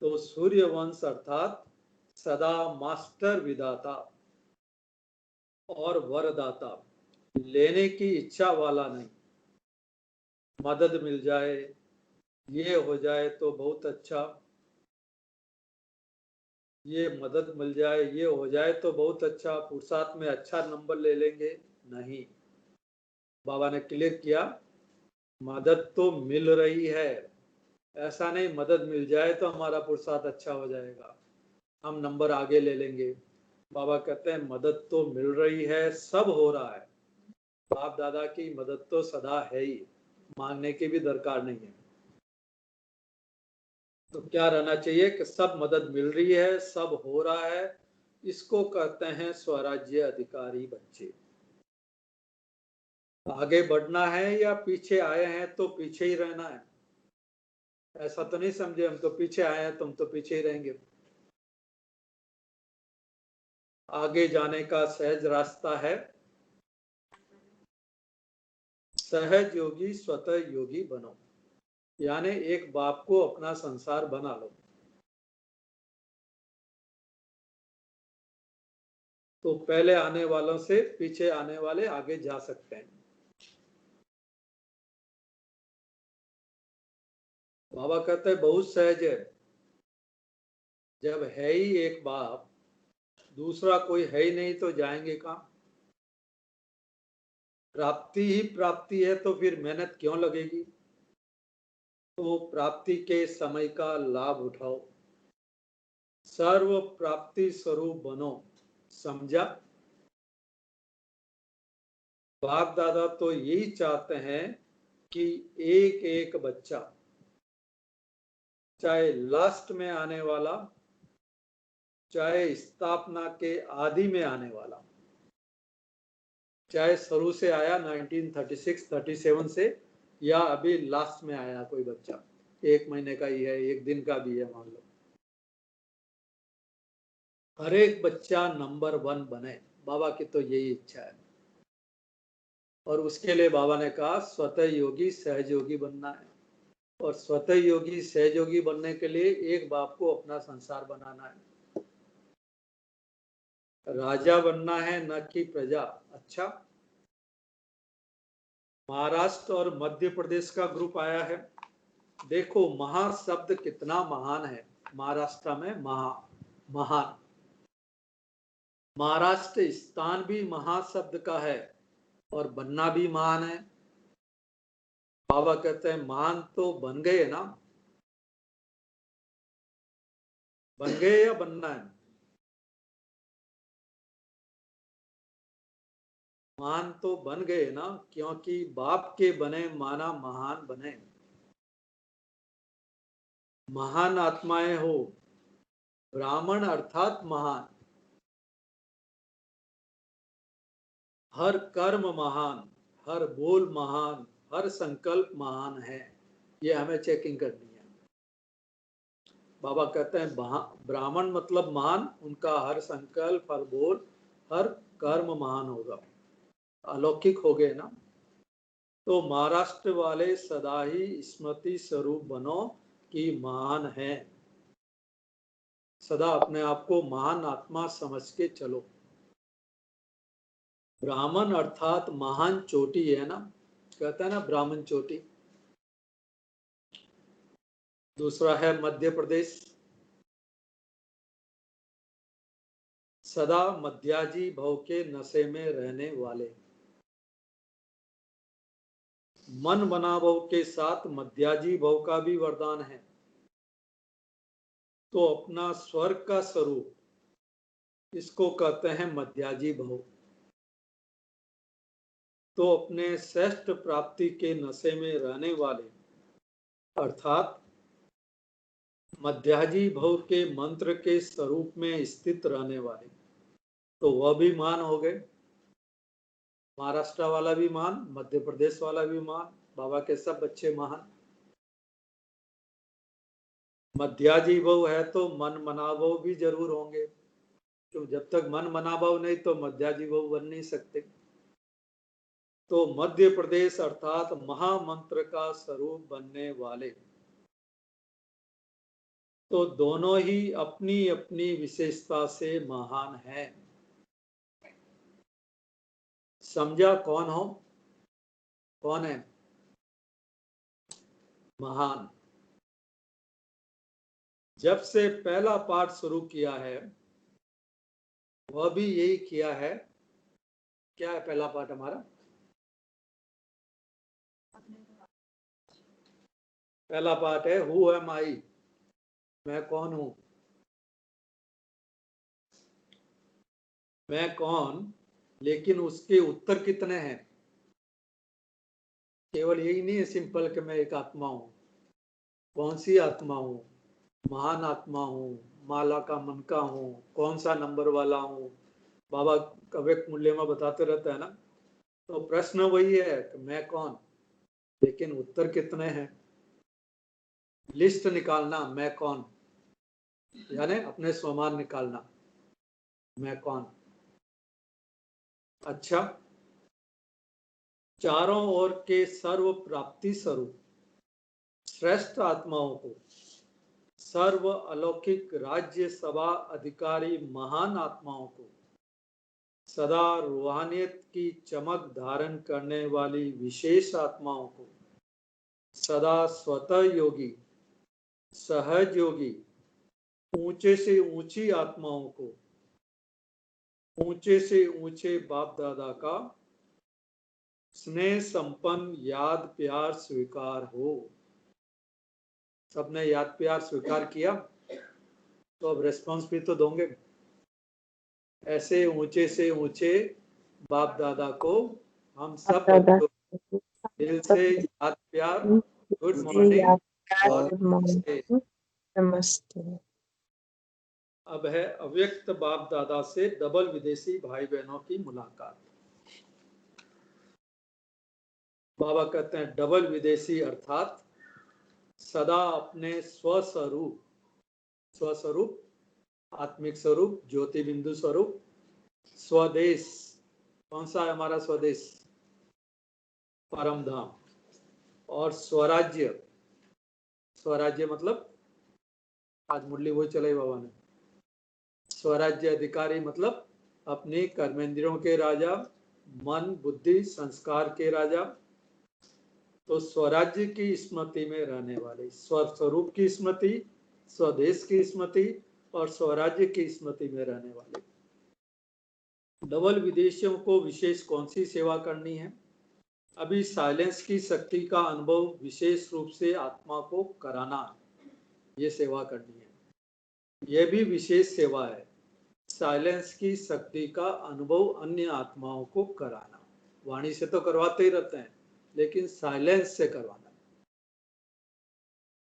तो सूर्यवंश अर्थात सदा मास्टर विधाता और वरदाता, लेने की इच्छा वाला नहीं। मदद मिल जाए, ये हो जाए तो बहुत अच्छा, ये मदद मिल जाए, ये हो जाए तो बहुत अच्छा, पुरुषार्थ में अच्छा नंबर ले लेंगे, नहीं। बाबा ने क्लियर किया, मदद तो मिल रही है, ऐसा नहीं मदद मिल जाए तो हमारा पुरुषार्थ अच्छा हो जाएगा, हम नंबर आगे ले लेंगे। बाबा कहते हैं मदद तो मिल रही है, सब हो रहा है, बाप दादा की मदद तो सदा है ही, मांगने की भी दरकार नहीं है। तो क्या रहना चाहिए कि सब मदद मिल रही है, सब हो रहा है, इसको कहते हैं स्वराज्य अधिकारी बच्चे। आगे बढ़ना है या पीछे आए हैं तो पीछे ही रहना है, ऐसा तो नहीं समझे हम तो पीछे आए हैं तुम तो पीछे ही रहेंगे। आगे जाने का सहज रास्ता है, सहज योगी स्वतः योगी बनो, यानी एक बाप को अपना संसार बना लो, तो पहले आने वालों से पीछे आने वाले आगे जा सकते हैं। बाबा कहते हैं बहुत सहज है, जब है ही एक बाप, दूसरा कोई है ही नहीं तो जाएंगे कहाँ? प्राप्ति ही प्राप्ति है तो फिर मेहनत क्यों लगेगी? तो प्राप्ति के समय का लाभ उठाओ, सर्व प्राप्ति स्वरूप बनो, समझा? बाप दादा तो यही चाहते हैं कि एक एक बच्चा, चाहे लास्ट में आने वाला, चाहे स्थापना के आदि में आने वाला, चाहे शुरू से आया 1936-37 से, या अभी लास्ट में आया कोई बच्चा, 1 महीने का ही है, 1 दिन का भी है मान लो, हर एक बच्चा नंबर 1 बने, बाबा की तो यही इच्छा है। और उसके लिए बाबा ने कहा स्वतः योगी सहज योगी बनना है, और स्वतः योगी सहज योगी बनने के लिए एक बाप को अपना संसार बनाना है, राजा बनना है न कि प्रजा। अच्छा, महाराष्ट्र और मध्य प्रदेश का ग्रुप आया है, देखो महा शब्द कितना महान है, महाराष्ट्र में महान, महाराष्ट्र स्थान भी महा शब्द का है और बनना भी महान है। बाबा कहते हैं महान तो बन गए ना, बन गए या बनना है? महान तो बन गए ना, क्योंकि बाप के बने माना महान बने। महान आत्माएं हो, ब्राह्मण अर्थात महान, हर कर्म महान, हर बोल महान, हर संकल्प महान है, ये हमें चेकिंग करनी है। बाबा कहते हैं ब्राह्मण मतलब महान, उनका हर संकल्प, हर बोल, हर कर्म महान होगा, अलौकिक हो गए ना। तो महाराष्ट्र वाले सदा ही स्मृति स्वरूप बनो कि महान है, सदा अपने आप को महान आत्मा समझ के चलो। ब्राह्मण अर्थात महान चोटी है ना, कहता है ना ब्राह्मण चोटी। दूसरा है मध्य प्रदेश, सदा मध्याजी भव के नशे में रहने वाले, मन बनाभव के साथ मध्याजी भव का भी वरदान है, तो अपना स्वर्ग का स्वरूप इसको कहते हैं मध्याजी भव। तो अपने श्रेष्ठ प्राप्ति के नशे में रहने वाले अर्थात मध्याजी भव के मंत्र के स्वरूप में स्थित रहने वाले, तो वह भी महान हो गए। महाराष्ट्र वाला भी महान, मध्य प्रदेश वाला भी महान, बाबा के सब बच्चे महान। मध्याजी भव है तो मन मनाभव भी जरूर होंगे, तो जब तक मन मनाभव नहीं तो मध्याजी भव बन नहीं सकते। तो मध्य प्रदेश अर्थात महामंत्र का स्वरूप बनने वाले, तो दोनों ही अपनी अपनी विशेषता से महान हैं। समझा कौन हो? कौन है महान? जब से पहला पाठ शुरू किया है वह भी यही किया है। क्या है पहला पाठ हमारा? पहला पाठ है हु एम आई, मैं कौन हूं। मैं कौन, लेकिन उसके उत्तर कितने हैं? केवल यही नहीं है सिंपल कि मैं एक आत्मा हूं। कौन सी आत्मा हूं? महान आत्मा हूं, माला का मन का हूं, कौन सा नंबर वाला हूं। बाबा अव्यक्त मूल्य में बताते रहता है ना। तो प्रश्न वही है कि मैं कौन, लेकिन उत्तर कितने हैं। लिस्ट निकालना, मैं कौन, यानी अपने स्वमान निकालना, मैं कौन। अच्छा, चारों ओर के सर्व प्राप्ति स्वरूप श्रेष्ठ आत्माओं को, सर्व अलौकिक राज्य सभा अधिकारी महान आत्माओं को, सदा रूहानियत की चमक धारण करने वाली विशेष आत्माओं को, सदा स्वतः योगी, सहज योगी, ऊंचे से ऊंची आत्माओं को, ऊंचे से ऊंचे बाप दादा का स्नेह संपन्न याद प्यार स्वीकार हो। सबने याद प्यार स्वीकार किया तो अब रिस्पॉन्स भी तो दोगे। ऐसे ऊंचे से ऊंचे बाप दादा को हम सब बच्चों दिल से याद प्यार, गुड मॉर्निंग और नमस्ते। नमस्ते। अब है अव्यक्त बाप दादा से डबल विदेशी भाई बहनों की मुलाकात। बाबा कहते हैं डबल विदेशी अर्थात सदा अपने स्वस्वरूप, स्वस्वरूप आत्मिक स्वरूप, ज्योति बिंदु स्वरूप, स्वदेश। कौन सा है हमारा स्वदेश? परम धाम। और स्वराज्य, स्वराज्य मतलब आज मुरली वही चलाई बाबा ने। स्वराज्य अधिकारी मतलब अपने कर्मेंद्रियों के राजा, मन बुद्धि संस्कार के राजा। तो स्वराज्य की स्मृति में रहने वाले, स्वस्वरूप की स्मृति, स्वदेश की स्मृति और स्वराज्य की स्मृति में रहने वाले डबल विदेशियों को विशेष कौन सी सेवा करनी है? अभी साइलेंस की शक्ति का अनुभव विशेष रूप से आत्मा को कराना, ये सेवा करनी है। यह भी विशेष सेवा है, साइलेंस की शक्ति का अनुभव अन्य आत्माओं को कराना। वाणी से तो करवाते ही रहते हैं, लेकिन साइलेंस से करवाना।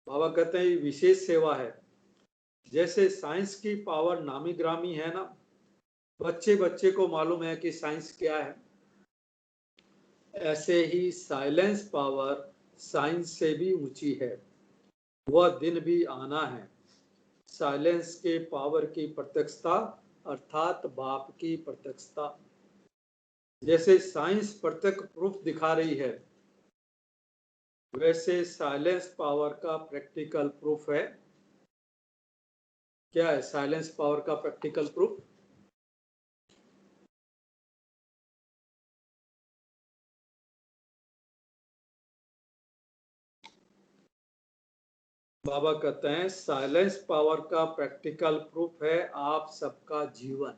बाबा कहते हैं ये विशेष सेवा है। जैसे साइंस की पावर नामी ग्रामी है ना, बच्चे बच्चे को मालूम है कि साइंस क्या है, ऐसे ही साइलेंस पावर साइंस से भी ऊंची है। वह दिन भी आना है, साइलेंस के पावर की प्रत्यक्षता अर्थात बाप की प्रत्यक्षता। जैसे साइंस प्रत्यक्ष प्रूफ दिखा रही है, वैसे साइलेंस पावर का प्रैक्टिकल प्रूफ है। क्या है साइलेंस पावर का प्रैक्टिकल प्रूफ? बाबा कहते हैं साइलेंस पावर का प्रैक्टिकल प्रूफ है आप सबका जीवन।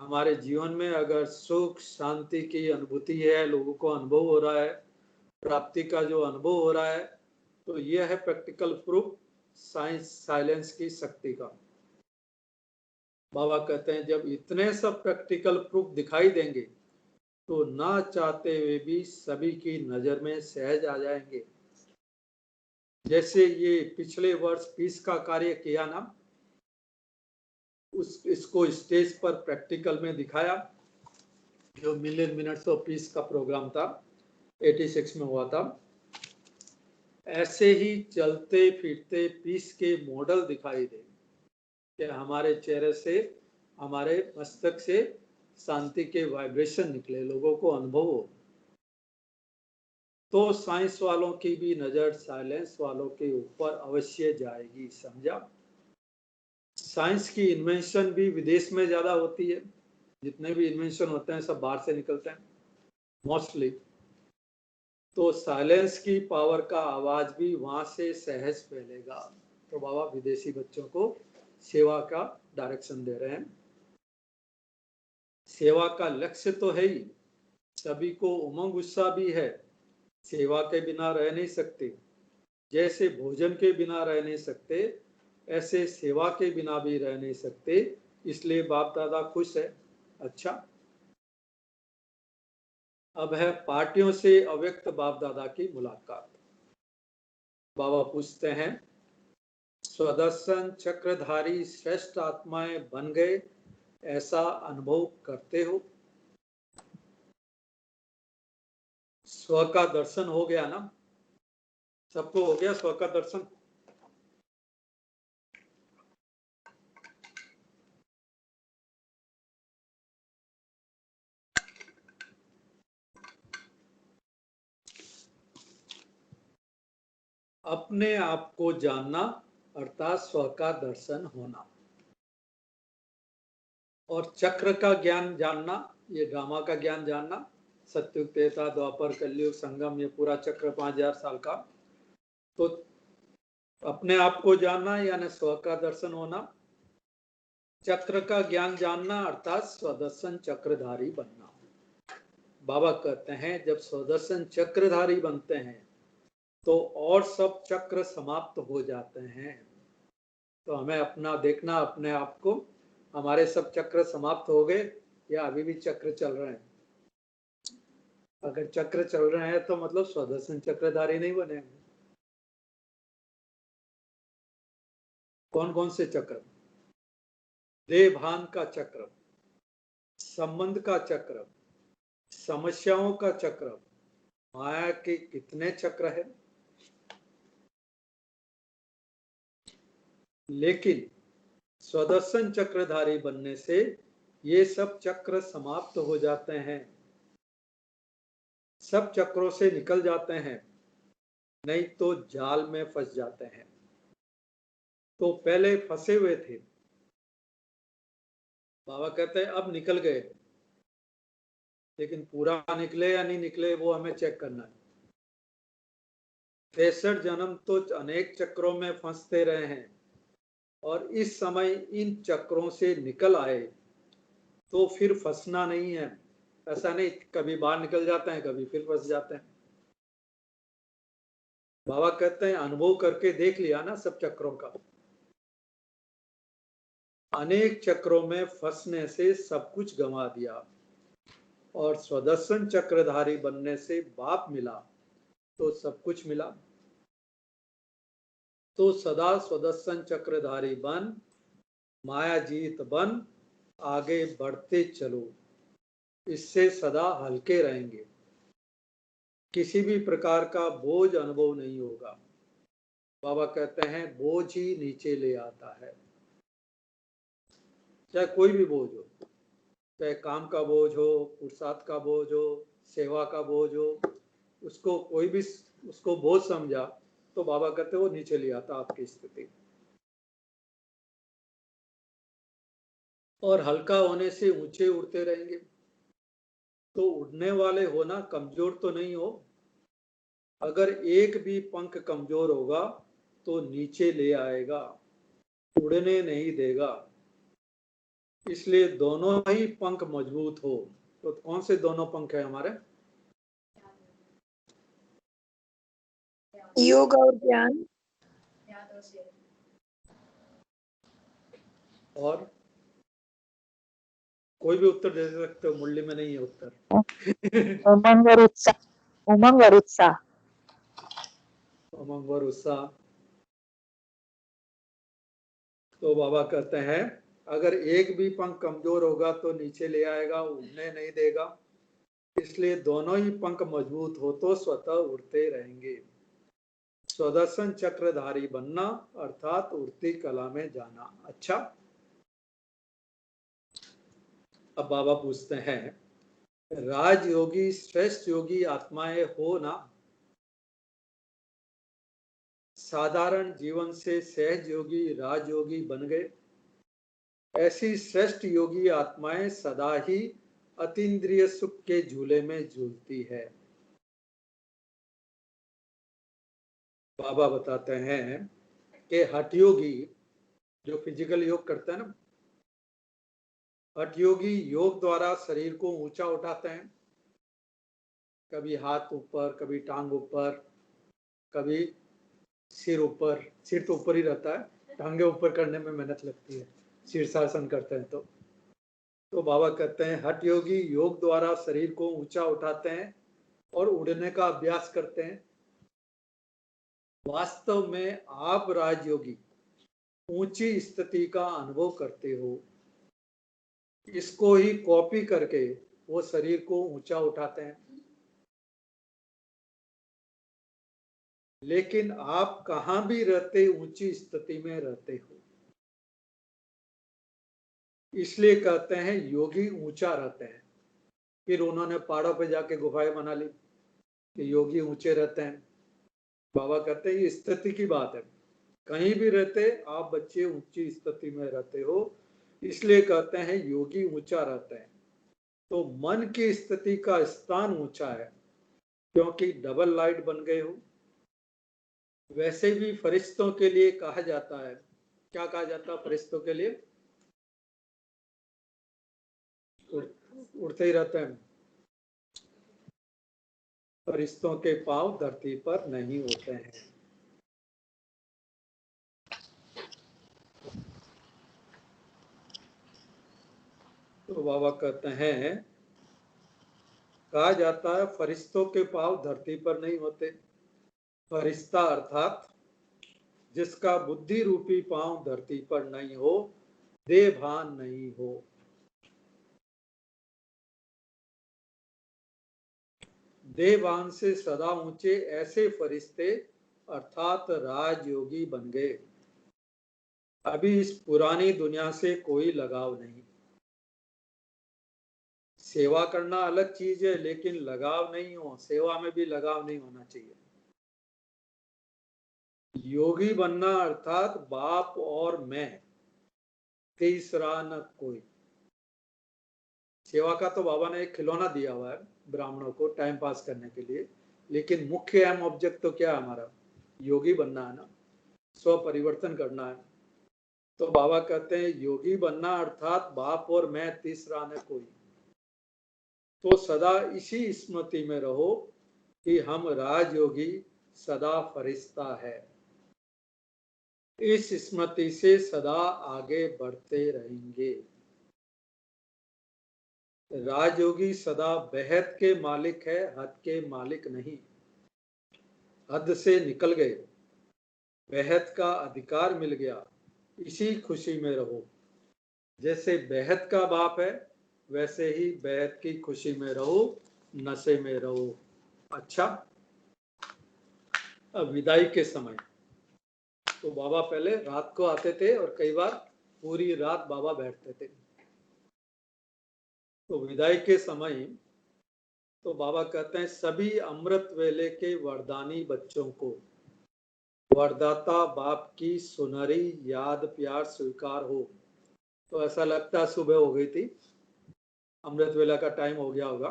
हमारे जीवन में अगर सुख शांति की अनुभूति है, लोगों को अनुभव हो रहा है, प्राप्ति का जो अनुभव हो रहा है, तो यह है प्रैक्टिकल प्रूफ साइंस साइलेंस की शक्ति का। बाबा कहते हैं जब इतने सब प्रैक्टिकल प्रूफ दिखाई देंगे तो ना चाहते हुए भी सभी की नजर में सहज आ जाएंगे। जैसे ये पिछले वर्ष पीस का कार्य किया ना, इसको स्टेज पर प्रैक्टिकल में दिखाया, जो मिलियन मिनट्स ऑफ पीस का प्रोग्राम था 86 में हुआ था। ऐसे ही चलते फिरते पीस के मॉडल दिखाई दे कि हमारे चेहरे से, हमारे मस्तक से शांति के वाइब्रेशन निकले, लोगों को अनुभव हो, तो साइंस वालों की भी नजर साइलेंस वालों के ऊपर अवश्य जाएगी। समझा? साइंस की इन्वेंशन भी विदेश में ज्यादा होती है, जितने भी इन्वेंशन होते हैं सब बाहर से निकलते हैं मोस्टली। तो साइलेंस की पावर का आवाज भी वहां से सहज फैलेगा। तो बाबा विदेशी बच्चों को सेवा का डायरेक्शन दे रहे हैं। सेवा का लक्ष्य तो है ही, सभी को उमंग उत्साह भी है, सेवा के बिना रह नहीं सकते। जैसे भोजन के बिना रह नहीं सकते, ऐसे सेवा के बिना भी रह नहीं सकते, इसलिए बाप दादा खुश है। अच्छा, अब है पार्टियों से अव्यक्त बाप दादा की मुलाकात। बाबा पूछते हैं, स्वदर्शन चक्रधारी श्रेष्ठ आत्माएं बन गए, ऐसा अनुभव करते हो? स्व का दर्शन हो गया ना? सबको हो गया स्व का दर्शन? अपने आप को जानना अर्थात स्व का दर्शन होना, और चक्र का ज्ञान जानना, ये ड्रामा का ज्ञान जानना, सत्युग त्रेता द्वापर कलयुग संगम, ये पूरा चक्र 5000 साल का। तो अपने आप को जानना यानी स्व का दर्शन होना, चक्र का ज्ञान जानना अर्थात स्वदर्शन चक्रधारी बनना। बाबा कहते हैं जब स्वदर्शन चक्रधारी बनते हैं तो और सब चक्र समाप्त हो जाते हैं। तो हमें अपना देखना, अपने आप को, हमारे सब चक्र समाप्त हो गए या अभी भी चक्र चल रहे हैं? अगर चक्र चल रहे हैं तो मतलब स्वदर्शन चक्रधारी नहीं बने। कौन कौन से चक्र? देह भान का चक्र, संबंध का चक्र, समस्याओं का चक्र, माया के कितने चक्र है। लेकिन स्वदर्शन चक्रधारी बनने से ये सब चक्र समाप्त हो जाते हैं, सब चक्रों से निकल जाते हैं, नहीं तो जाल में फंस जाते हैं। तो पहले फंसे हुए थे, बाबा कहते हैं अब निकल गए, लेकिन पूरा निकले या नहीं निकले वो हमें चेक करना है। 63 जन्म तो अनेक चक्रों में फंसते रहे हैं, और इस समय इन चक्रों से निकल आए तो फिर फंसना नहीं है। ऐसा नहीं कभी बाहर निकल जाते हैं, कभी फिर फंस जाते हैं। बाबा कहते हैं अनुभव करके देख लिया ना सब चक्रों का, अनेक चक्रों में फंसने से सब कुछ गंवा दिया, और स्वदर्शन चक्रधारी बनने से बाप मिला तो सब कुछ मिला। तो सदा स्वदर्शन चक्रधारी बन, माया जीत बन, आगे बढ़ते चलो, इससे सदा हल्के रहेंगे, किसी भी प्रकार का बोझ अनुभव नहीं होगा। बाबा कहते हैं बोझ ही नीचे ले आता है, चाहे कोई भी बोझ हो, चाहे काम का बोझ हो, पुरुषार्थ का बोझ हो, सेवा का बोझ हो, उसको कोई भी उसको बोझ समझा तो बाबा कहते वो नीचे ले आता आपकी स्थिति। और हल्का होने से ऊंचे उड़ते रहेंगे। तो उड़ने वाले होना कमजोर तो नहीं हो, अगर एक भी पंख कमजोर होगा तो नीचे ले आएगा, उड़ने नहीं देगा। इसलिए दोनों ही पंख मजबूत हो। तो कौन से दोनों पंख है हमारे? योग और ज्ञान। याद और शेयर। और कोई भी उत्तर दे सकते हो, मुरली में नहीं है उत्तर। उमंग और उत्साह। उमंग और उत्साह। उमंग और उत्साह। तो बाबा कहते हैं अगर एक भी पंख कमजोर होगा तो नीचे ले आएगा, उड़ने नहीं देगा। इसलिए दोनों ही पंख मजबूत हो तो स्वतः उड़ते रहेंगे। स्वदर्शन चक्रधारी बनना अर्थात उड़ती कला में जाना। अच्छा, अब बाबा पूछते हैं, राजयोगी श्रेष्ठ योगी आत्माएं हो ना, साधारण जीवन से सहज योगी राजयोगी बन गए। ऐसी श्रेष्ठ योगी आत्माएं सदा ही अतीन्द्रिय सुख के झूले में झूलती है। बाबा बताते हैं कि हठ योगी जो फिजिकल योग करते हैं ना, हठ योगी योग द्वारा शरीर को ऊंचा उठाते हैं, कभी हाथ ऊपर, कभी टांग ऊपर, कभी सिर ऊपर। सिर तो ऊपर ही रहता है, टांगे ऊपर करने में मेहनत लगती है शीर्षासन करते हैं तो बाबा कहते हैं हठ योगी योग द्वारा शरीर को ऊंचा उठाते हैं और उड़ने का अभ्यास करते हैं। वास्तव में आप राजयोगी ऊंची स्थिति का अनुभव करते हो, इसको ही कॉपी करके वो शरीर को ऊंचा उठाते हैं। लेकिन आप कहां भी रहते ऊंची स्थिति में रहते हो, इसलिए कहते हैं योगी ऊंचा रहते हैं। फिर उन्होंने पहाड़ों पे जाके गुफाएं बना ली कि योगी ऊंचे रहते हैं। बाबा कहते हैं ये स्थिति की बात है, कहीं भी रहते आप बच्चे ऊंची स्थिति में रहते हो, इसलिए कहते हैं योगी ऊंचा रहते हैं। तो मन की स्थिति का स्थान ऊंचा है क्योंकि डबल लाइट बन गए हो। वैसे भी फरिश्तों के लिए कहा जाता है, क्या कहा जाता है फरिश्तों के लिए? उड़ते ही रहते हैं। फरिश्तों के पांव धरती पर नहीं होते हैं। तो बाबा कहते हैं, कहा जाता है फरिश्तों के पांव धरती पर नहीं होते। फरिश्ता अर्थात जिसका बुद्धि रूपी पांव धरती पर नहीं हो, देहभान नहीं हो। देहभान से सदा ऊंचे ऐसे फरिश्ते अर्थात राजयोगी बन गए। अभी इस पुरानी दुनिया से कोई लगाव नहीं। सेवा करना अलग चीज है, लेकिन लगाव नहीं हो, सेवा में भी लगाव नहीं होना चाहिए। योगी बनना अर्थात बाप और मैं, तीसरा न कोई। सेवा का तो बाबा ने एक खिलौना दिया हुआ है ब्राह्मणों को टाइम पास करने के लिए, लेकिन मुख्य अहम ऑब्जेक्ट तो क्या है हमारा? योगी बनना है ना, स्व परिवर्तन करना है। तो बाबा कहते हैं योगी बनना अर्थात बाप और मैं, तीसरा न कोई। तो सदा इसी स्मृति में रहो कि हम राजयोगी सदा फरिश्ता है। इस स्मृति से सदा आगे बढ़ते रहेंगे। राजयोगी सदा बेहद के मालिक है, हद के मालिक नहीं। हद से निकल गए, बेहद का अधिकार मिल गया, इसी खुशी में रहो। जैसे बेहद का बाप है, वैसे ही बेहद की खुशी में रहो, नशे में रहो। अच्छा, अब विदाई के समय तो बाबा पहले रात को आते थे और कई बार पूरी रात बाबा बैठते थे। तो विदाई के समय तो बाबा कहते हैं सभी अमृत वेले के वरदानी बच्चों को वरदाता बाप की सुनहरी याद प्यार स्वीकार हो। तो ऐसा लगता है सुबह हो गई थी, अमृत वेला का टाइम हो गया होगा,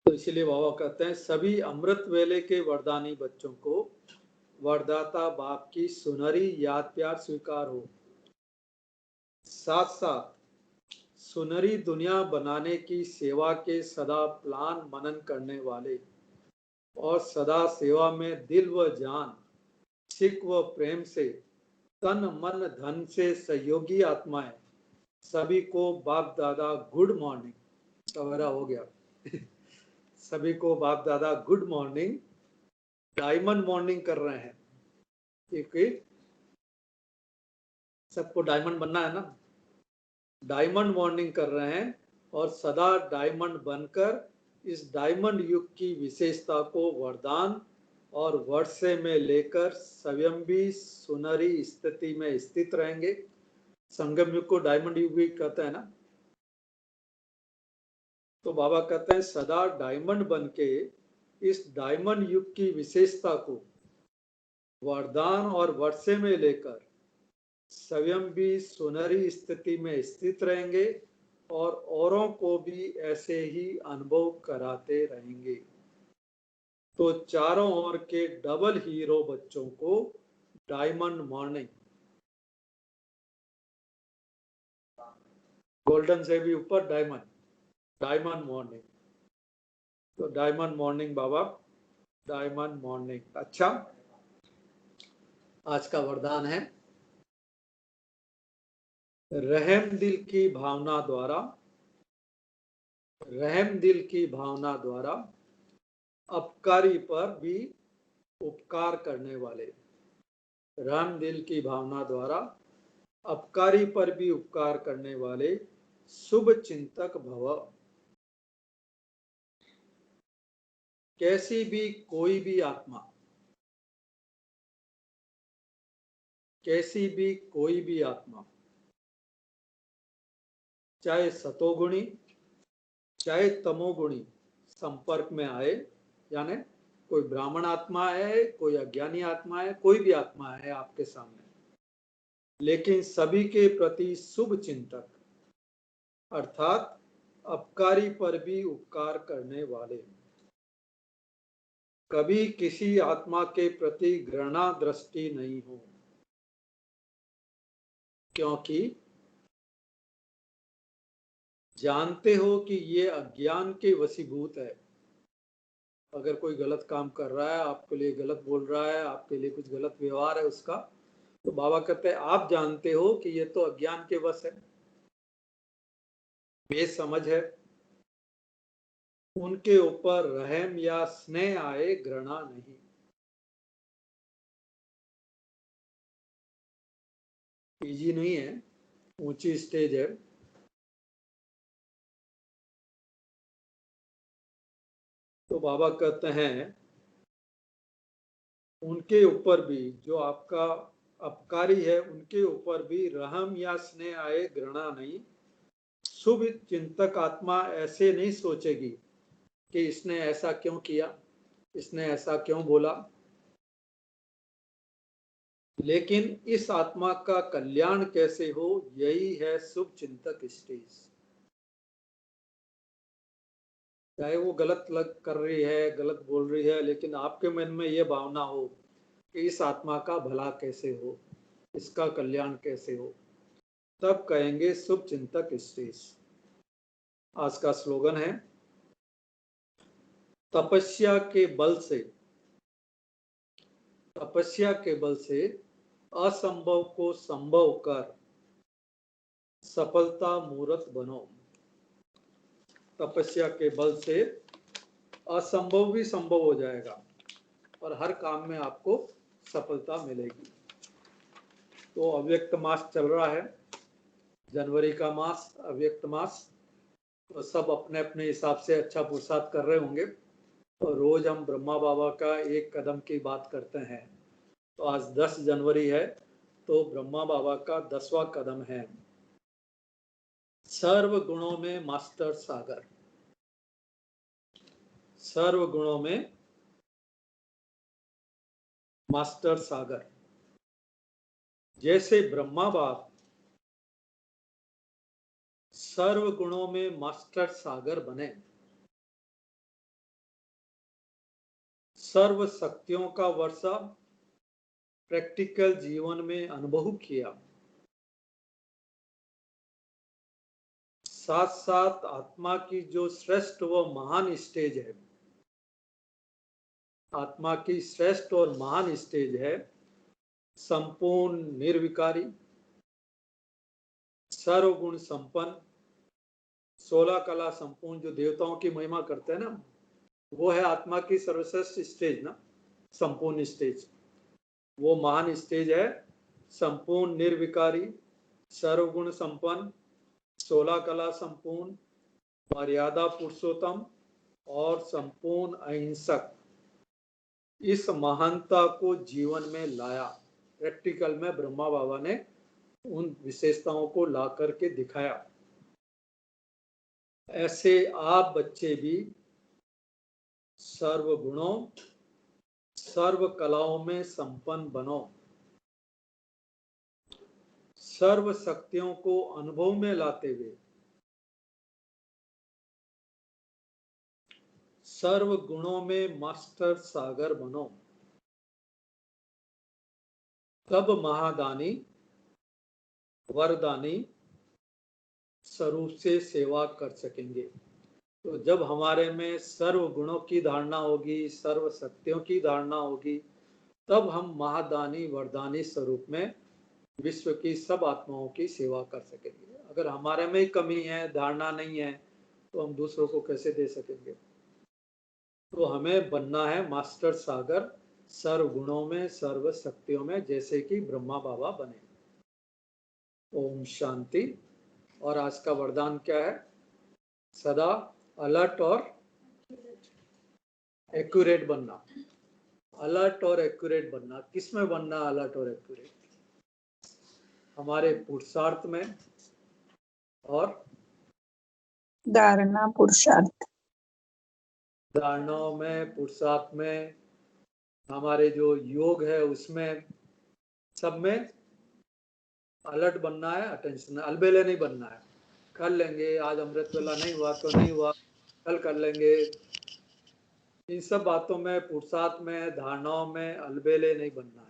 तो इसलिए बाबा कहते हैं सभी अमृत वेले के वरदानी बच्चों को वरदाता बाप की सुनहरी याद प्यार स्वीकार हो। साथ साथ सुनहरी दुनिया बनाने की सेवा के सदा प्लान मनन करने वाले और सदा सेवा में दिल व जान, सिख व प्रेम से, तन मन धन से सहयोगी आत्माएं सभी को बाप दादा गुड मॉर्निंग। सवेरा हो गया सभी को बाप दादा गुड मॉर्निंग, डायमंड मॉर्निंग कर रहे हैं क्योंकि सबको डायमंड बनना है ना। डायमंड मॉर्निंग कर रहे हैं और सदा डायमंड बनकर इस डायमंड युग की विशेषता को वरदान और वर्षे में लेकर स्वयं भी सुनहरी स्थिति में स्थित रहेंगे। संगम युग को डायमंड युग भी कहते हैं ना, तो बाबा कहते हैं सदा डायमंड बनके इस डायमंड युग की विशेषता को वरदान और वर्षे में लेकर स्वयं भी सुनहरी स्थिति में स्थित रहेंगे और औरों को भी ऐसे ही अनुभव कराते रहेंगे। तो चारों ओर के डबल हीरो बच्चों को डायमंड मॉर्निंग, गोल्डन से भी ऊपर डायमंड, डायमंड मॉर्निंग। तो डायमंड मॉर्निंग बाबा, डायमंड मॉर्निंग। अच्छा, आज का वरदान है रहम दिल की भावना द्वारा, रहम दिल की भावना द्वारा अपकारी पर भी उपकार करने वाले, रहम दिल की भावना द्वारा अपकारी पर भी उपकार करने वाले शुभ चिंतक भव। कैसी भी कोई भी आत्मा, कैसी भी कोई भी आत्मा, चाहे सतोगुणी चाहे तमोगुणी संपर्क में आए, यानी कोई ब्राह्मण आत्मा है, कोई अज्ञानी आत्मा है, कोई भी आत्मा है आपके सामने, लेकिन सभी के प्रति शुभ चिंतक अर्थात अपकारी पर भी उपकार करने वाले, कभी किसी आत्मा के प्रति घृणा दृष्टि नहीं हो, क्योंकि जानते हो कि ये अज्ञान के वशीभूत है। अगर कोई गलत काम कर रहा है, आपके लिए गलत बोल रहा है, आपके लिए कुछ गलत व्यवहार है उसका, तो बाबा कहते हैं आप जानते हो कि ये तो अज्ञान के वश है, बेसमझ है। उनके ऊपर रहम या स्नेह आए, घृणा नहीं। इजी नहीं है, ऊंची स्टेज है। तो बाबा कहते हैं उनके ऊपर भी, जो आपका अपकारी है, उनके ऊपर भी रहम या स्नेह आए, घृणा नहीं। शुभ चिंतक आत्मा ऐसे नहीं सोचेगी कि इसने ऐसा क्यों किया, इसने ऐसा क्यों बोला, लेकिन इस आत्मा का कल्याण कैसे हो, यही है शुभ चिंतक स्टेज। चाहे वो गलत कर रही है, गलत बोल रही है, लेकिन आपके मन में ये भावना हो कि इस आत्मा का भला कैसे हो, इसका कल्याण कैसे हो, तब कहेंगे शुभ चिंतक स्टेज। आज का स्लोगन है तपस्या के बल से, तपस्या के बल से असंभव को संभव कर सफलता मूर्त बनो। तपस्या के बल से असंभव भी संभव हो जाएगा और हर काम में आपको सफलता मिलेगी। तो अव्यक्त मास चल रहा है, जनवरी का मास, अव्यक्त मास। तो सब अपने अपने हिसाब से अच्छा पुरुषार्थ कर रहे होंगे। तो रोज हम ब्रह्मा बाबा का एक कदम की बात करते हैं। तो आज 10 जनवरी है, तो ब्रह्मा बाबा का 10वां कदम है, सर्व गुणों में मास्टर सागर। सर्व गुणों में मास्टर सागर। जैसे ब्रह्मा बाप सर्व गुणों में मास्टर सागर बने, सर्व शक्तियों का वर्षा प्रैक्टिकल जीवन में अनुभव किया, साथ साथ आत्मा की जो श्रेष्ठ व महान स्टेज है, आत्मा की श्रेष्ठ और महान स्टेज है संपूर्ण निर्विकारी, सर्वगुण संपन्न, 16 कला संपूर्ण, जो देवताओं की महिमा करते हैं ना, वो है आत्मा की सर्वश्रेष्ठ स्टेज ना, संपूर्ण स्टेज। वो महान स्टेज है संपूर्ण निर्विकारी, सर्वगुण संपन्न, 16 कला संपूर्ण, मर्यादा पुरुषोत्तम और संपूर्ण अहिंसक। इस महानता को जीवन में लाया, प्रैक्टिकल में ब्रह्मा बाबा ने उन विशेषताओं को ला करके दिखाया। ऐसे आप बच्चे भी सर्व गुणों सर्व कलाओं में संपन्न बनो, सर्व शक्तियों को अनुभव में लाते हुए सर्व गुणों में मास्टर सागर बनो, तब महादानी वरदानी स्वरूप से सेवा कर सकेंगे। तो जब हमारे में सर्व गुणों की धारणा होगी, सर्व शक्तियों की धारणा होगी, तब हम महादानी वरदानी स्वरूप में विश्व की सब आत्माओं की सेवा कर सकेंगे। अगर हमारे में कमी है, धारणा नहीं है, तो हम दूसरों को कैसे दे सकेंगे? तो हमें बनना है मास्टर सागर, सर्व गुणों में सर्व शक्तियों में, जैसे कि ब्रह्मा बाबा बने। ओम शांति। और आज का वरदान क्या है? सदा अलर्ट और एक्यूरेट बनना। अलर्ट और एक्यूरेट बनना। किस में बनना अलर्ट और एक्यूरेट? हमारे पुरुषार्थ में और धारणा पुरुषार्थ। धारणाओं में, पुरुषार्थ में, हमारे जो योग है उसमें, सब में अलर्ट बनना है, अटेंशन, अलबेले नहीं बनना है। कर लेंगे, आज अमृत वेला नहीं हुआ तो नहीं हुआ, कल कर लेंगे। इन सब बातों में, पुरुषार्थ में, धारणाओं में अलबेले नहीं बनना है,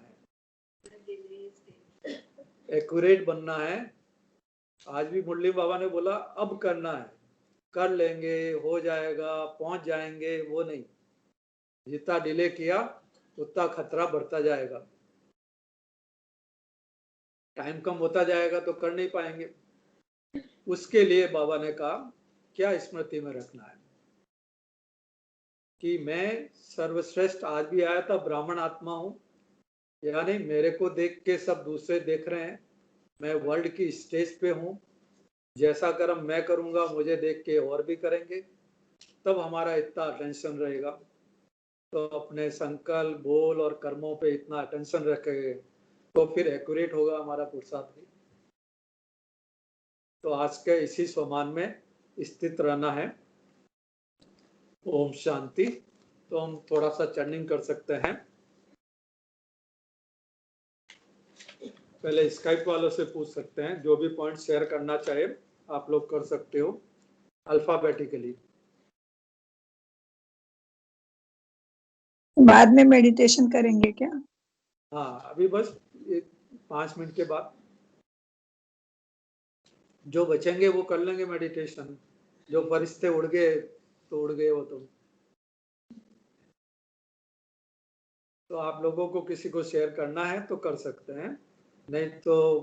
एक्यूरेट बनना है। आज भी मुरली बाबा ने बोला अब करना है, कर लेंगे, हो जाएगा, पहुंच जाएंगे, वो नहीं। जितना डिले किया उतना खतरा बढ़ता जाएगा, टाइम कम होता जाएगा तो कर नहीं पाएंगे। उसके लिए बाबा ने कहा क्या स्मृति में रखना है कि मैं सर्वश्रेष्ठ, आज भी आया था, ब्राह्मण आत्मा हूं, यानी मेरे को देख के सब दूसरे देख रहे हैं, मैं वर्ल्ड की स्टेज पे हूं, जैसा कर्म मैं करूंगा मुझे देख के और भी करेंगे, तब हमारा इतना अटेंशन रहेगा। तो अपने संकल्प, बोल और कर्मों पे इतना अटेंशन रखेंगे तो फिर एक्यूरेट होगा हमारा पुरुषार्थ भी। तो आज के इसी स्वमान में स्थित रहना है। ओम शांति। तो हम थोड़ा सा चर्निंग कर सकते हैं। पहले स्काइप वालों से पूछ सकते हैं, जो भी पॉइंट शेयर करना चाहे आप लोग कर सकते हो अल्फाबेटिकली। बाद में मेडिटेशन करेंगे क्या? हाँ, अभी बस 5 मिनट के बाद जो बचेंगे वो कर लेंगे मेडिटेशन। जो फरिश्ते उड़ गए तो उड़ गए वो तो आप लोगों को किसी को शेयर करना है तो कर सकते हैं, नहीं तो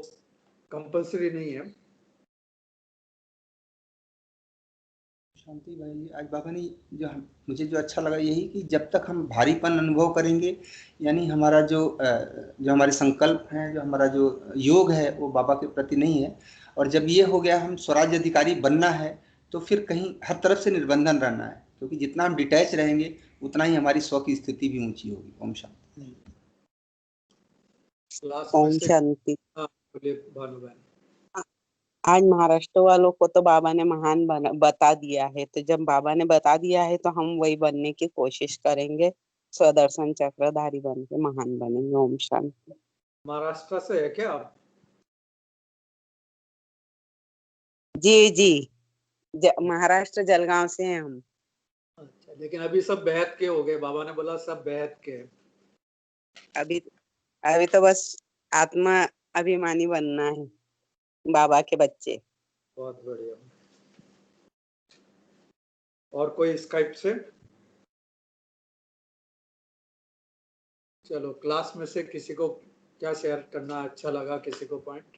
कंपल्सरी नहीं है। शांति भाई, आज बाबा ने मुझे जो अच्छा लगा यही कि जब तक हम भारीपन अनुभव करेंगे, यानी हमारा जो हमारे संकल्प हैं, जो हमारा जो योग है वो बाबा के प्रति नहीं है, और जब ये हो गया हम स्वराज्य अधिकारी बनना है, तो फिर कहीं हर तरफ से निर्बंधन रहना है, क्योंकि जितना हम डिटैच रहेंगे उतना ही हमारी स्व की स्थिति भी ऊंची होगी। ओम शांति। ओम शांति। हाँ, बोलिए भानु बहन। आज महाराष्ट्र वालों को तो बाबा ने महान बता दिया है, तो जब बाबा ने बता दिया है तो हम वही बनने की कोशिश करेंगे, स्वदर्शन चक्रधारी बन के महान बनेंगे। ओम शांति। महाराष्ट्र से है क्या आप? जी जी, महाराष्ट्र जलगांव से हैं हम। अच्छा, लेकिन अभी सब बेहद के हो गए, बाबा ने बोला सब बेहद के। अभी तो बस आत्मा अभिमानी बनना है, बाबा के बच्चे। बहुत बढ़िया। और कोई स्काइप से? चलो, क्लास में से किसी को क्या शेयर करना अच्छा लगा, किसी को पॉइंट?